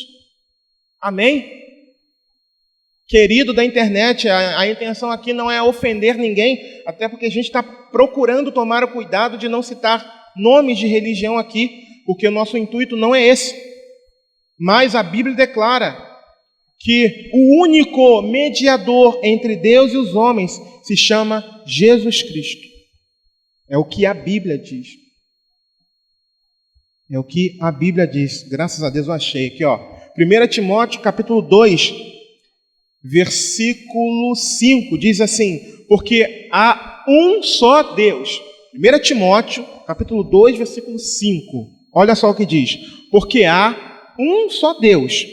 Amém? Querido da internet, a intenção aqui não é ofender ninguém, até porque a gente está procurando tomar o cuidado de não citar nomes de religião aqui, porque o nosso intuito não é esse. Mas a Bíblia declara que o único mediador entre Deus e os homens se chama Jesus Cristo. É o que a Bíblia diz. É o que a Bíblia diz. Graças a Deus eu achei aqui, ó. 1 Timóteo, capítulo 2, versículo 5, diz assim: porque há um só Deus. 1 Timóteo, capítulo 2, versículo 5. Olha só o que diz. Porque há um só Deus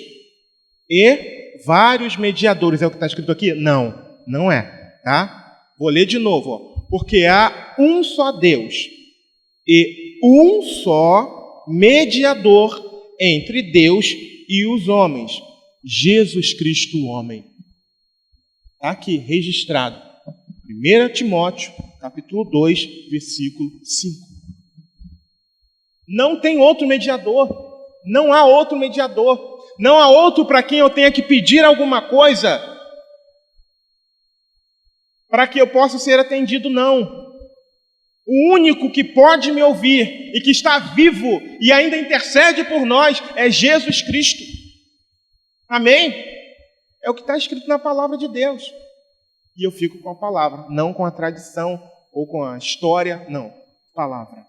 e vários mediadores. É o que está escrito aqui? Não, não é, tá? Vou ler de novo, ó. Porque há um só Deus e um só mediador entre Deus e os homens, Jesus Cristo, o homem. Está aqui, registrado. 1 Timóteo, capítulo 2, versículo 5. Não tem outro mediador. Não há outro mediador. Não há outro para quem eu tenha que pedir alguma coisa para que eu possa ser atendido, não. O único que pode me ouvir e que está vivo e ainda intercede por nós é Jesus Cristo. Amém? É o que está escrito na palavra de Deus. E eu fico com a palavra, não com a tradição ou com a história, não. Palavra.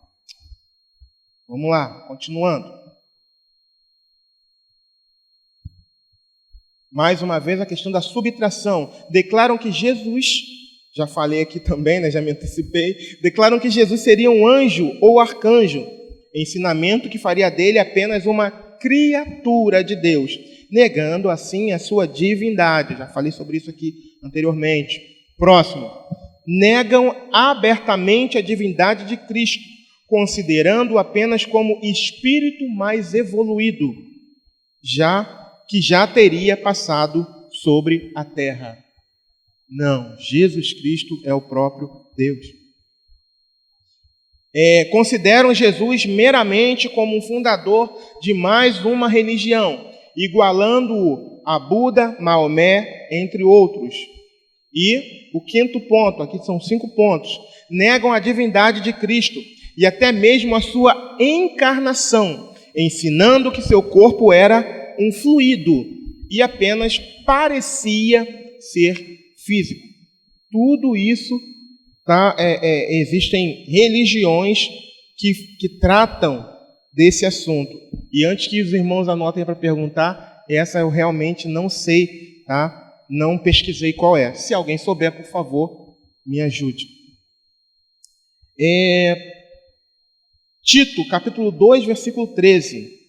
Vamos lá, continuando. Mais uma vez a questão da subtração. Declaram que Jesus, já falei aqui também, né, já me antecipei, declaram que Jesus seria um anjo ou arcanjo, ensinamento que faria dele apenas uma criatura de Deus, negando assim a sua divindade. Já falei sobre isso aqui anteriormente. Próximo. Negam abertamente a divindade de Cristo, considerando-o apenas como espírito mais evoluído, que já teria passado sobre a terra. Não, Jesus Cristo é o próprio Deus. Consideram Jesus meramente como um fundador de mais uma religião, igualando-o a Buda, Maomé, entre outros. E o quinto ponto, aqui são 5 pontos, negam a divindade de Cristo e até mesmo a sua encarnação, ensinando que seu corpo era um fluido e apenas parecia ser físico. Tudo isso, tá? Existem religiões que tratam desse assunto. E antes que os irmãos anotem para perguntar, essa eu realmente não sei, tá? Não pesquisei qual é. Se alguém souber, por favor, me ajude. Tito, capítulo 2, versículo 13.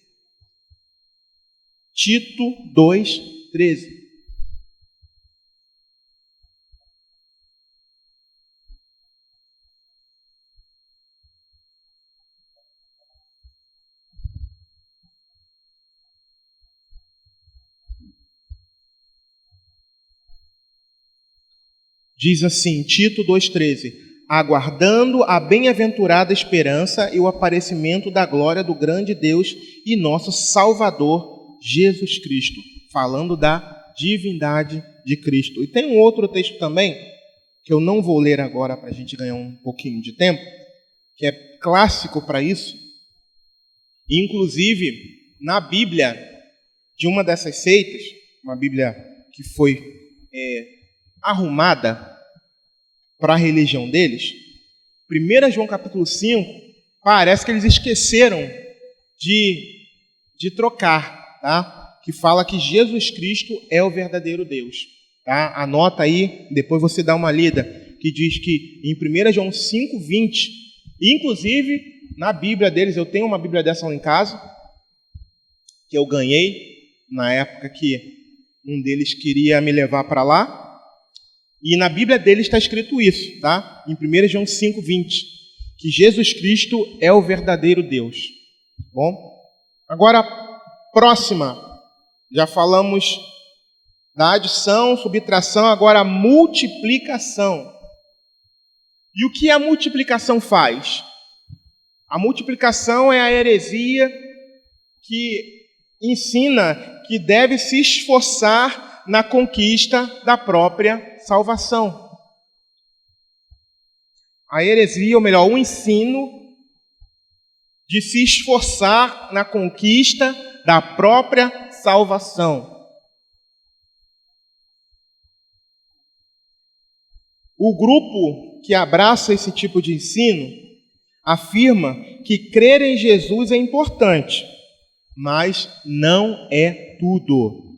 Tito 2, 13. Diz assim, Tito 2,13: aguardando a bem-aventurada esperança e o aparecimento da glória do grande Deus e nosso Salvador, Jesus Cristo, falando da divindade de Cristo. E tem um outro texto também, que eu não vou ler agora para a gente ganhar um pouquinho de tempo, que é clássico para isso. Inclusive, na Bíblia de uma dessas seitas, uma Bíblia que foi arrumada para a religião deles, 1 João capítulo 5, parece que eles esqueceram de trocar, tá? Que fala que Jesus Cristo é o verdadeiro Deus. Tá? Anota aí, depois você dá uma lida, que diz que em 1 João 5,20, inclusive na Bíblia deles, eu tenho uma Bíblia dessa lá em casa, que eu ganhei na época que um deles queria me levar para lá, e na Bíblia deles está escrito isso, tá? Em 1 João 5,20, que Jesus Cristo é o verdadeiro Deus. Bom, agora, próxima. Já falamos da adição, subtração, agora a multiplicação. E o que a multiplicação faz? A multiplicação é a heresia que ensina que deve se esforçar na conquista da própria salvação. A heresia, ou melhor, o ensino de se esforçar na conquista da própria salvação. O grupo que abraça esse tipo de ensino afirma que crer em Jesus é importante, mas não é tudo.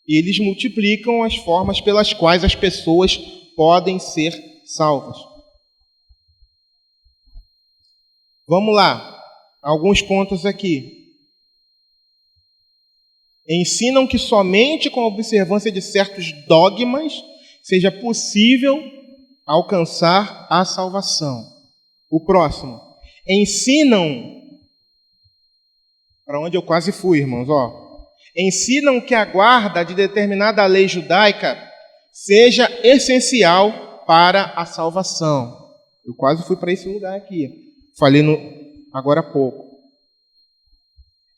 Eles multiplicam as formas pelas quais as pessoas podem ser salvas. Vamos lá, alguns pontos aqui. Ensinam que somente com a observância de certos dogmas seja possível alcançar a salvação. O próximo. Ensinam, para onde eu quase fui, irmãos, ensinam que a guarda de determinada lei judaica seja essencial para a salvação. Eu quase fui para esse lugar aqui. Falei agora há pouco.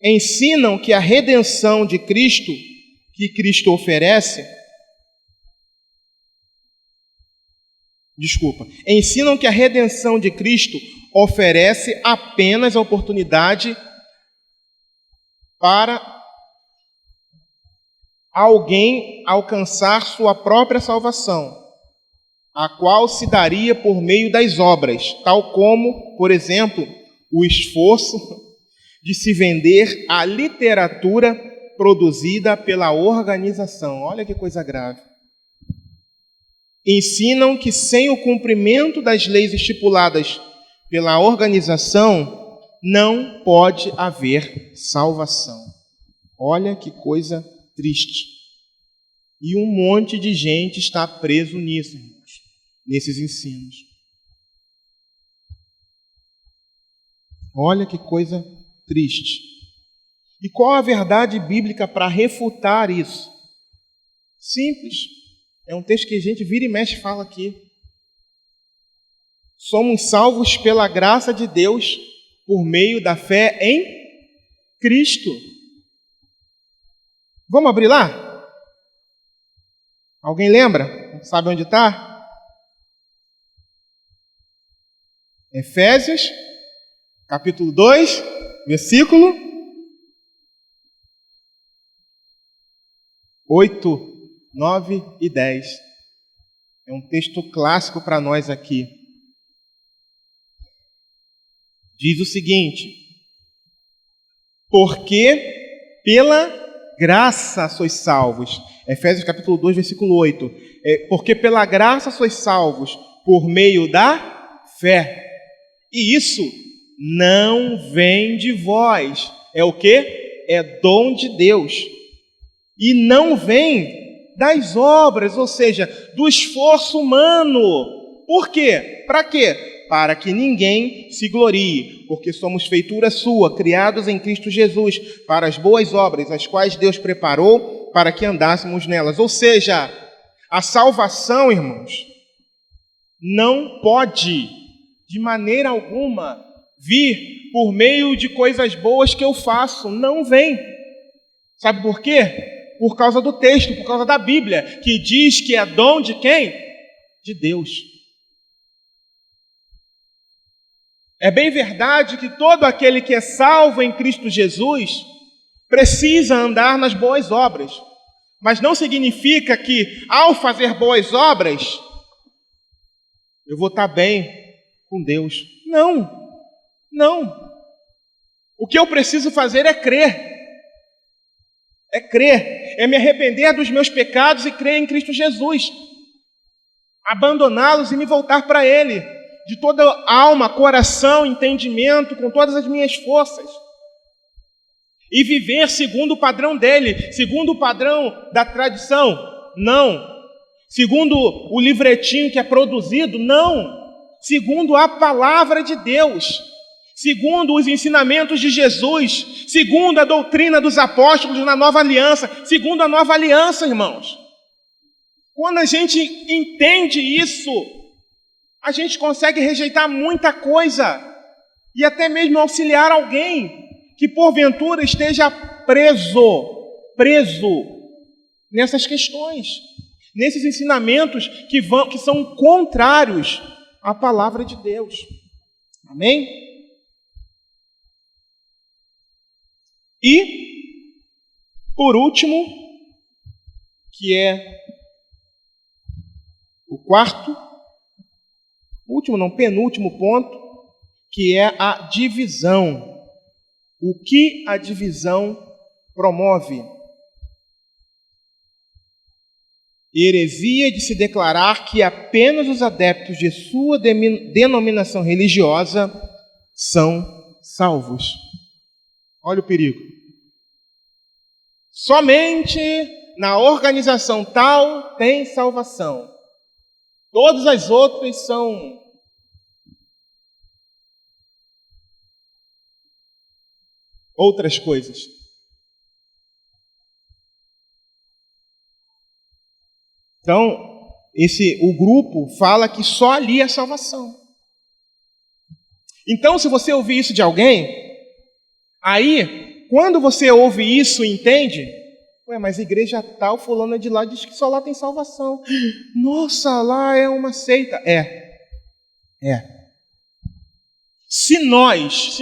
Ensinam que a redenção de Cristo, que Cristo oferece, ensinam que a redenção de Cristo oferece apenas a oportunidade para alguém alcançar sua própria salvação, a qual se daria por meio das obras, tal como, por exemplo, o esforço de se vender a literatura produzida pela organização. Olha que coisa grave. Ensinam que sem o cumprimento das leis estipuladas pela organização, não pode haver salvação. Olha que coisa triste. E um monte de gente está preso nisso, irmãos, nesses ensinos. Olha que coisa triste. E qual a verdade bíblica para refutar isso? Simples. É um texto que a gente vira e mexe e fala aqui. Somos salvos pela graça de Deus por meio da fé em Cristo. Vamos abrir lá? Alguém lembra? Sabe onde está? Efésios, capítulo 2, versículo 8. 9 e 10. É um texto clássico para nós aqui. Diz o seguinte: porque pela graça sois salvos. Efésios capítulo 2, versículo 8. Porque pela graça sois salvos por meio da fé. E isso não vem de vós. É o quê? É dom de Deus. E não vem das obras, ou seja, do esforço humano. Por quê? Para quê? Para que ninguém se glorie, porque somos feitura sua, criados em Cristo Jesus, para as boas obras, as quais Deus preparou para que andássemos nelas. Ou seja, a salvação, irmãos, não pode, de maneira alguma, vir por meio de coisas boas que eu faço. Não vem. Sabe por quê? Por causa do texto, por causa da Bíblia, que diz que é dom de quem? De Deus. É bem verdade que todo aquele que é salvo em Cristo Jesus precisa andar nas boas obras. Mas não significa que, ao fazer boas obras, eu vou estar bem com Deus. Não, não. O que eu preciso fazer é crer. É crer, é me arrepender dos meus pecados e crer em Cristo Jesus. Abandoná-los e me voltar para Ele, de toda alma, coração, entendimento, com todas as minhas forças. E viver segundo o padrão dele, segundo o padrão da tradição? Não. Segundo o livretinho que é produzido? Não. segundo a palavra de Deus, segundo os ensinamentos de Jesus, segundo a doutrina dos apóstolos na nova aliança, segundo a nova aliança, irmãos. Quando a gente entende isso, a gente consegue rejeitar muita coisa e até mesmo auxiliar alguém que porventura esteja preso nessas questões, nesses ensinamentos que são contrários à palavra de Deus. Amém? E, por último, que é o penúltimo ponto, que é a divisão. O que a divisão promove? Heresia de se declarar que apenas os adeptos de sua denominação religiosa são salvos. Olha o perigo. Somente na organização tal tem salvação. Todas as outras são outras coisas. Então, o grupo fala que só ali é salvação. Então, se você ouvir isso de alguém, aí, quando você ouve isso e entende, mas a igreja tal, fulana de lá, diz que só lá tem salvação. Nossa, lá é uma seita. É. Se nós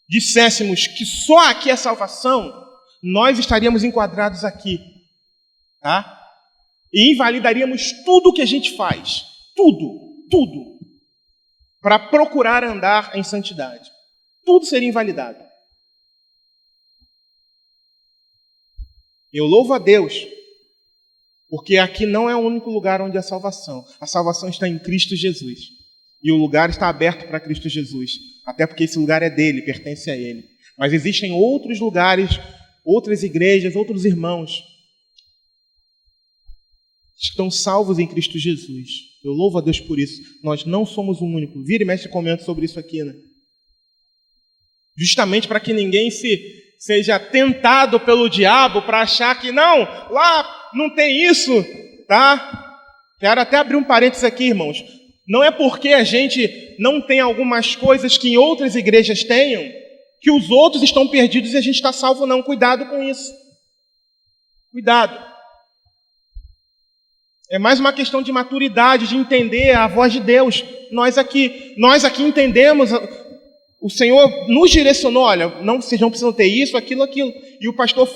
disséssemos que só aqui é salvação, nós estaríamos enquadrados aqui, tá? E invalidaríamos tudo o que a gente faz. Tudo. Para procurar andar em santidade. Tudo seria invalidado. Eu louvo a Deus, porque aqui não é o único lugar onde há salvação. A salvação está em Cristo Jesus. E o lugar está aberto para Cristo Jesus. Até porque esse lugar é dele, pertence a ele. Mas existem outros lugares, outras igrejas, outros irmãos que estão salvos em Cristo Jesus. Eu louvo a Deus por isso. Nós não somos o único. Vira e mexe e comenta sobre isso aqui, né? Justamente para que ninguém seja tentado pelo diabo para achar que não, lá não tem isso, tá? Quero até abrir um parênteses aqui, irmãos. Não é porque a gente não tem algumas coisas que em outras igrejas tenham, que os outros estão perdidos e a gente está salvo, não. Cuidado com isso. Cuidado. É mais uma questão de maturidade, de entender a voz de Deus. Nós aqui entendemos, o Senhor nos direcionou, olha, vocês não precisam ter isso, aquilo. E o pastor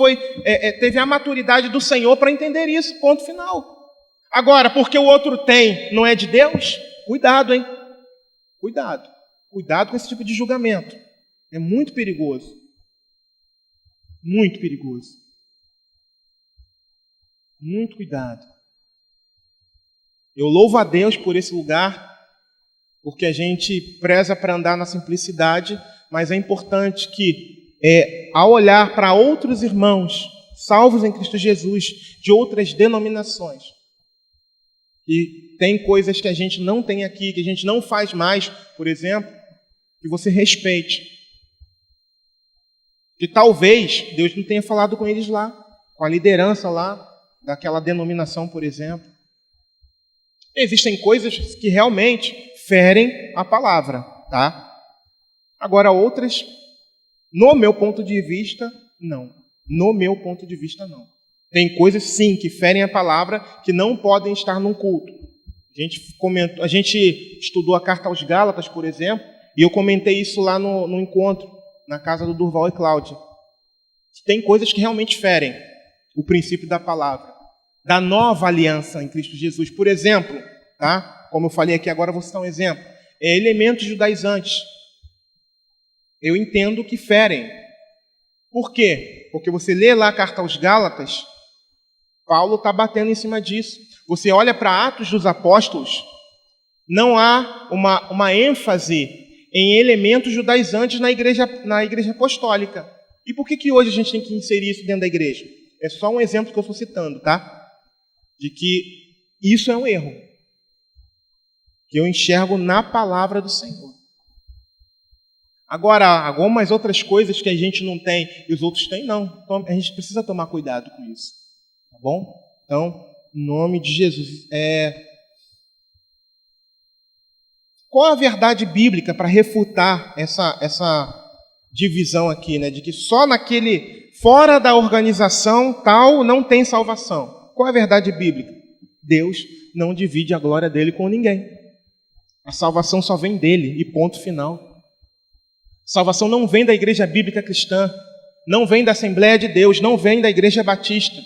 teve a maturidade do Senhor para entender isso, ponto final. Agora, porque o outro tem, não é de Deus? Cuidado, hein? Cuidado. Cuidado com esse tipo de julgamento. É muito perigoso. Muito perigoso. Muito cuidado. Eu louvo a Deus por esse lugar, porque a gente preza para andar na simplicidade, mas é importante que, ao olhar para outros irmãos salvos em Cristo Jesus, de outras denominações, e tem coisas que a gente não tem aqui, que a gente não faz mais, por exemplo, que você respeite. Que talvez Deus não tenha falado com eles lá, com a liderança lá, daquela denominação, por exemplo. Existem coisas que realmente ferem a palavra, tá? Agora outras, no meu ponto de vista, não. No meu ponto de vista, não. Tem coisas, sim, que ferem a palavra, que não podem estar num culto. A gente estudou a carta aos Gálatas, por exemplo, e eu comentei isso lá no encontro, na casa do Durval e Cláudia. Tem coisas que realmente ferem o princípio da palavra, da nova aliança em Cristo Jesus. Por exemplo, tá? Como eu falei aqui agora, vou citar um exemplo. Elementos judaizantes. Eu entendo que ferem. Por quê? Porque você lê lá a carta aos Gálatas, Paulo está batendo em cima disso. Você olha para Atos dos Apóstolos, não há uma ênfase em elementos judaizantes na igreja apostólica. E por que hoje a gente tem que inserir isso dentro da igreja? É só um exemplo que eu estou citando, tá? De que isso é um erro. que eu enxergo na palavra do Senhor. Agora, algumas outras coisas que a gente não tem e os outros têm, não. Então, a gente precisa tomar cuidado com isso. Tá bom? Então, em nome de Jesus. Qual a verdade bíblica para refutar essa divisão aqui, né? De que só fora da organização tal, não tem salvação. Qual é a verdade bíblica? Deus não divide a glória dele com ninguém. A salvação só vem dele, e ponto final. Salvação não vem da igreja bíblica cristã, não vem da Assembleia de Deus, não vem da igreja batista,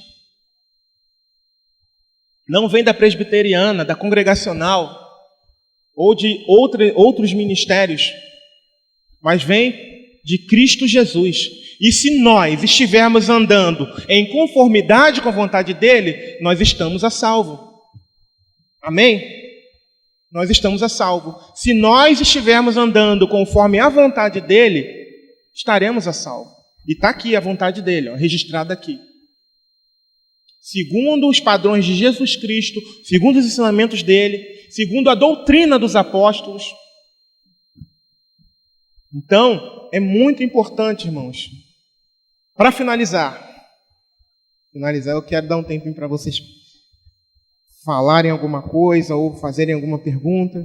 não vem da presbiteriana, da congregacional, ou de outros ministérios, mas vem de Cristo Jesus. E se nós estivermos andando em conformidade com a vontade dele, nós estamos a salvo. Amém? Nós estamos a salvo. Se nós estivermos andando conforme a vontade dele, estaremos a salvo. E está aqui a vontade dele, registrada aqui. Segundo os padrões de Jesus Cristo, segundo os ensinamentos dele, segundo a doutrina dos apóstolos. Então, é muito importante, irmãos. Para finalizar, eu quero dar um tempinho para vocês falarem alguma coisa ou fazerem alguma pergunta.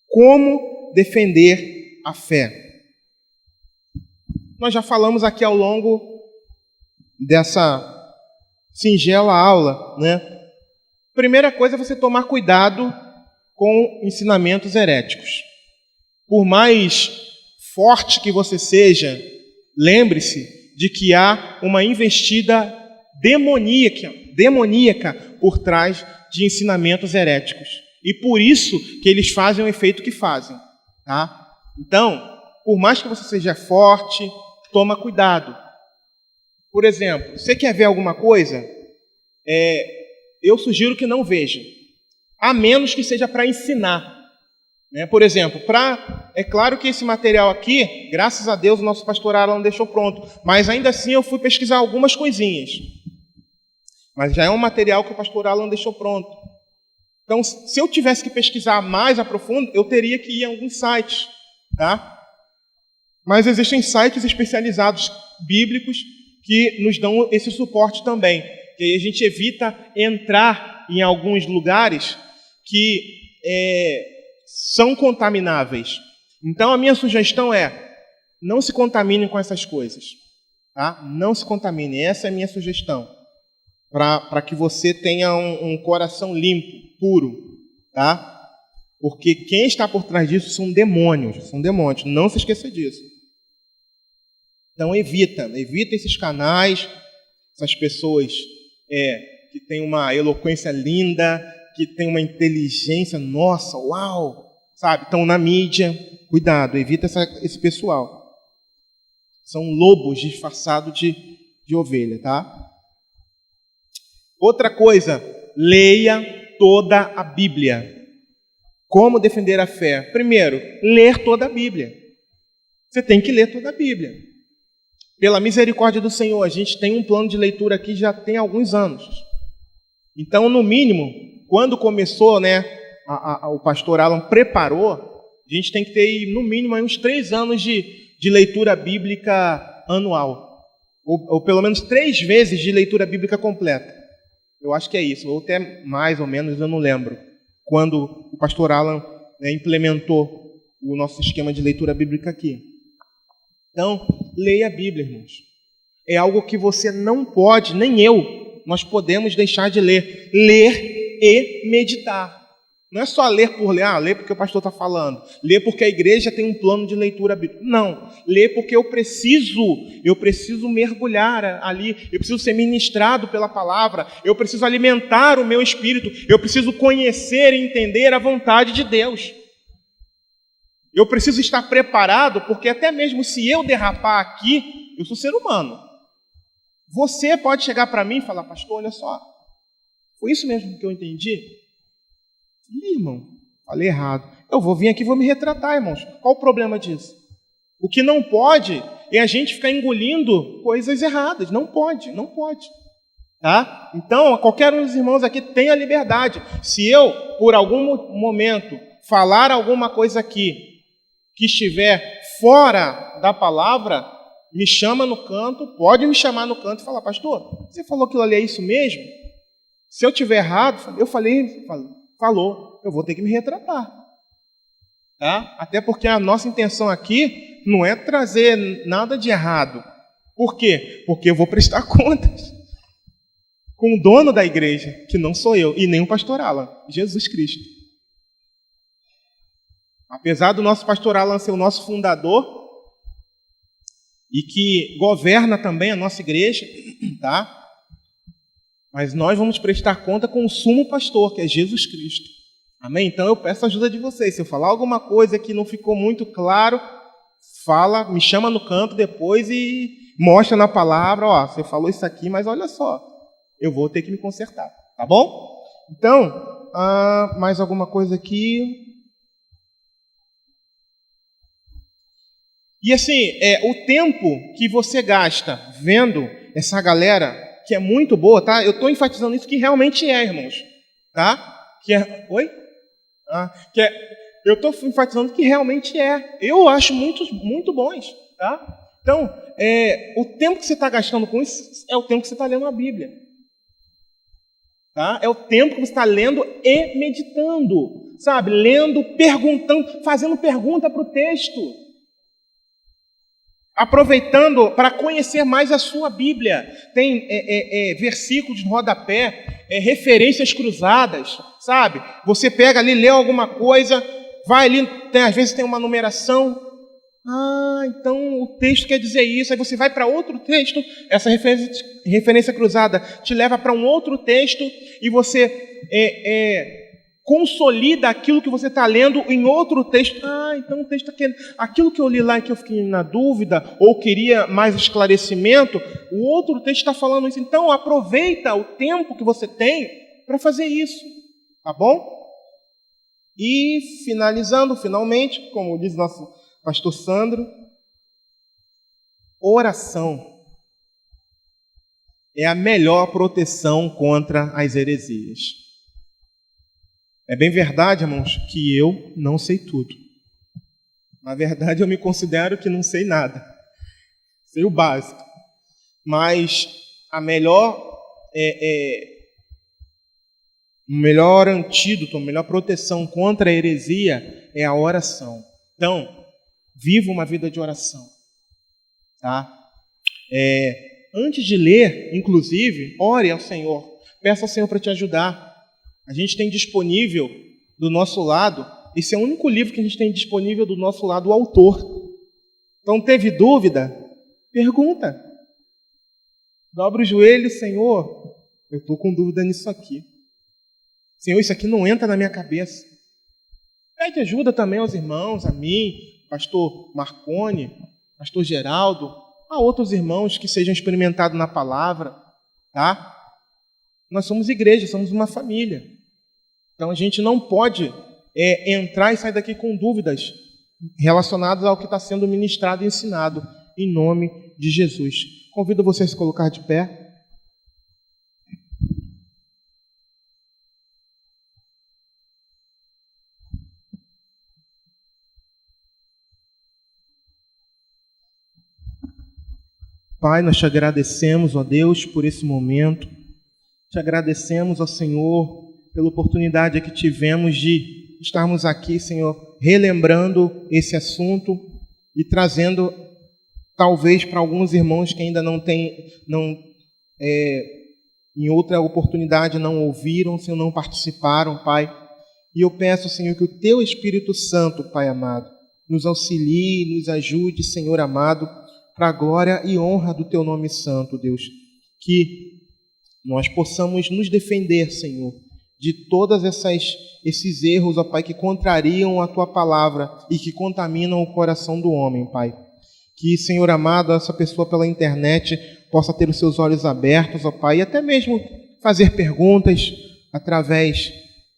Como defender a fé? Nós já falamos aqui ao longo dessa singela aula, né? Primeira coisa é você tomar cuidado com ensinamentos heréticos. Por mais forte que você seja, lembre-se de que há uma investida demoníaca por trás de ensinamentos heréticos. E por isso que eles fazem o efeito que fazem. Tá? Então, por mais que você seja forte, toma cuidado. Por exemplo, você quer ver alguma coisa? Eu sugiro que não veja. A menos que seja para ensinar. Né? Por exemplo, é claro que esse material aqui, graças a Deus, o nosso pastor Alan deixou pronto. Mas ainda assim eu fui pesquisar algumas coisinhas. Mas já é um material que o pastor Alan deixou pronto. Então, se eu tivesse que pesquisar mais a profundo, eu teria que ir em alguns sites. Tá? Mas existem sites especializados bíblicos que nos dão esse suporte também. Que aí a gente evita entrar em alguns lugares que são contamináveis. Então, a minha sugestão é: não se contamine com essas coisas. Tá? Não se contamine. Essa é a minha sugestão. Para que você tenha um coração limpo, puro. Tá? Porque quem está por trás disso são demônios. São demônios. Não se esqueça disso. Então, evita esses canais, essas pessoas que têm uma eloquência linda, que têm uma inteligência, nossa, uau, sabe? Estão na mídia. Cuidado, evita esse pessoal. São lobos disfarçados de ovelha, tá? Outra coisa, leia toda a Bíblia. Como defender a fé? Primeiro, ler toda a Bíblia. Você tem que ler toda a Bíblia. Pela misericórdia do Senhor, a gente tem um plano de leitura aqui já tem alguns anos. Então, no mínimo, quando começou, né, o pastor Alan preparou, a gente tem que ter, no mínimo, uns 3 anos de leitura bíblica anual. Ou pelo menos 3 vezes de leitura bíblica completa. Eu acho que é isso, ou até mais ou menos, eu não lembro. Quando o pastor Alan implementou o nosso esquema de leitura bíblica aqui. Então, leia a Bíblia, irmãos. É algo que você não pode, nem eu, nós podemos deixar de ler. Ler e meditar. Não é só ler por ler, ler porque o pastor está falando. Ler porque a igreja tem um plano de leitura bíblica. Não, ler porque eu preciso mergulhar ali, eu preciso ser ministrado pela palavra, eu preciso alimentar o meu espírito, eu preciso conhecer e entender a vontade de Deus. Eu preciso estar preparado, porque até mesmo se eu derrapar aqui, eu sou ser humano. Você pode chegar para mim e falar: pastor, olha só, foi isso mesmo que eu entendi? Ih, irmão, falei errado. Eu vou vir aqui e vou me retratar, irmãos. Qual o problema disso? O que não pode é a gente ficar engolindo coisas erradas. Não pode. Tá? Então, qualquer um dos irmãos aqui tem a liberdade. Se eu, por algum momento, falar alguma coisa aqui que estiver fora da palavra, me chama no canto, pode me chamar no canto e falar, pastor, você falou aquilo ali, é isso mesmo? Se eu estiver errado, eu falou, eu vou ter que me retratar. Tá? Até porque a nossa intenção aqui não é trazer nada de errado. Por quê? Porque eu vou prestar contas com o dono da igreja, que não sou eu, e nem o pastor Alan, Jesus Cristo. Apesar do nosso pastor Alan ser o nosso fundador, e que governa também a nossa igreja, tá? Mas nós vamos prestar conta com o sumo pastor, que é Jesus Cristo. Amém? Então eu peço a ajuda de vocês. Se eu falar alguma coisa que não ficou muito claro, fala, me chama no canto depois e mostra na palavra, ó, você falou isso aqui, mas olha só, eu vou ter que me consertar, tá bom? Então, mais alguma coisa aqui? E assim, o tempo que você gasta vendo essa galera, que é muito boa, tá? Eu estou enfatizando isso que realmente é, irmãos, tá? Oi? Eu estou enfatizando que realmente é. Eu acho muito bons, tá? Então, o tempo que você está gastando com isso é o tempo que você está lendo a Bíblia. Tá? É o tempo que você está lendo e meditando, sabe? Lendo, perguntando, fazendo pergunta para o texto. Aproveitando para conhecer mais a sua Bíblia. Tem versículos de rodapé, referências cruzadas, sabe? Você pega ali, lê alguma coisa, vai ali, às vezes tem uma numeração. Então o texto quer dizer isso. Aí você vai para outro texto, essa referência cruzada te leva para um outro texto e você consolida aquilo que você está lendo em outro texto. Então o texto está querendo... Aquilo que eu li lá e que eu fiquei na dúvida ou queria mais esclarecimento, o outro texto está falando isso. Então aproveita o tempo que você tem para fazer isso, tá bom? E finalizando, finalmente, como diz nosso pastor Sandro, oração é a melhor proteção contra as heresias. É bem verdade, irmãos, que eu não sei tudo. Na verdade, eu me considero que não sei nada. Sei o básico. Mas a melhor antídoto, a melhor proteção contra a heresia é a oração. Então, viva uma vida de oração. Tá? Antes de ler, inclusive, ore ao Senhor. Peça ao Senhor para te ajudar. A gente tem disponível do nosso lado, esse é o único livro que a gente tem disponível do nosso lado, o autor. Então, teve dúvida? Pergunta. Dobra o joelho, Senhor, eu estou com dúvida nisso aqui. Senhor, isso aqui não entra na minha cabeça. Pede ajuda também aos irmãos, a mim, pastor Marcone, pastor Geraldo, a outros irmãos que sejam experimentados na palavra, tá? Nós somos igreja, somos uma família. Então a gente não pode entrar e sair daqui com dúvidas relacionadas ao que está sendo ministrado e ensinado, em nome de Jesus. Convido você a se colocar de pé. Pai, nós te agradecemos, ó Deus, por esse momento. Te agradecemos, ó Senhor, pela oportunidade que tivemos de estarmos aqui, Senhor, relembrando esse assunto e trazendo, talvez, para alguns irmãos que ainda em outra oportunidade não ouviram, Senhor, não participaram, Pai. E eu peço, Senhor, que o Teu Espírito Santo, Pai amado, nos auxilie, nos ajude, Senhor amado, para a glória e honra do Teu nome santo, Deus. Que nós possamos nos defender, Senhor, de todos esses erros, ó Pai, que contrariam a Tua palavra e que contaminam o coração do homem, Pai. Que, Senhor amado, essa pessoa pela internet possa ter os seus olhos abertos, ó Pai, e até mesmo fazer perguntas através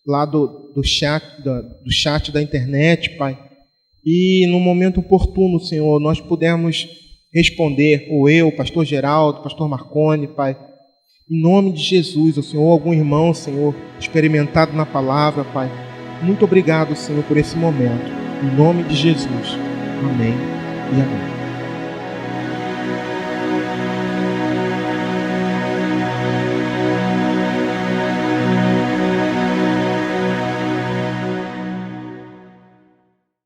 lá do chat da internet, Pai. E no momento oportuno, Senhor, nós pudermos responder, ou eu, pastor Geraldo, pastor Marcone, Pai, em nome de Jesus, ó Senhor, algum irmão, Senhor, experimentado na palavra, Pai, Muito obrigado, Senhor, por esse momento. Em nome de Jesus. Amém e amém.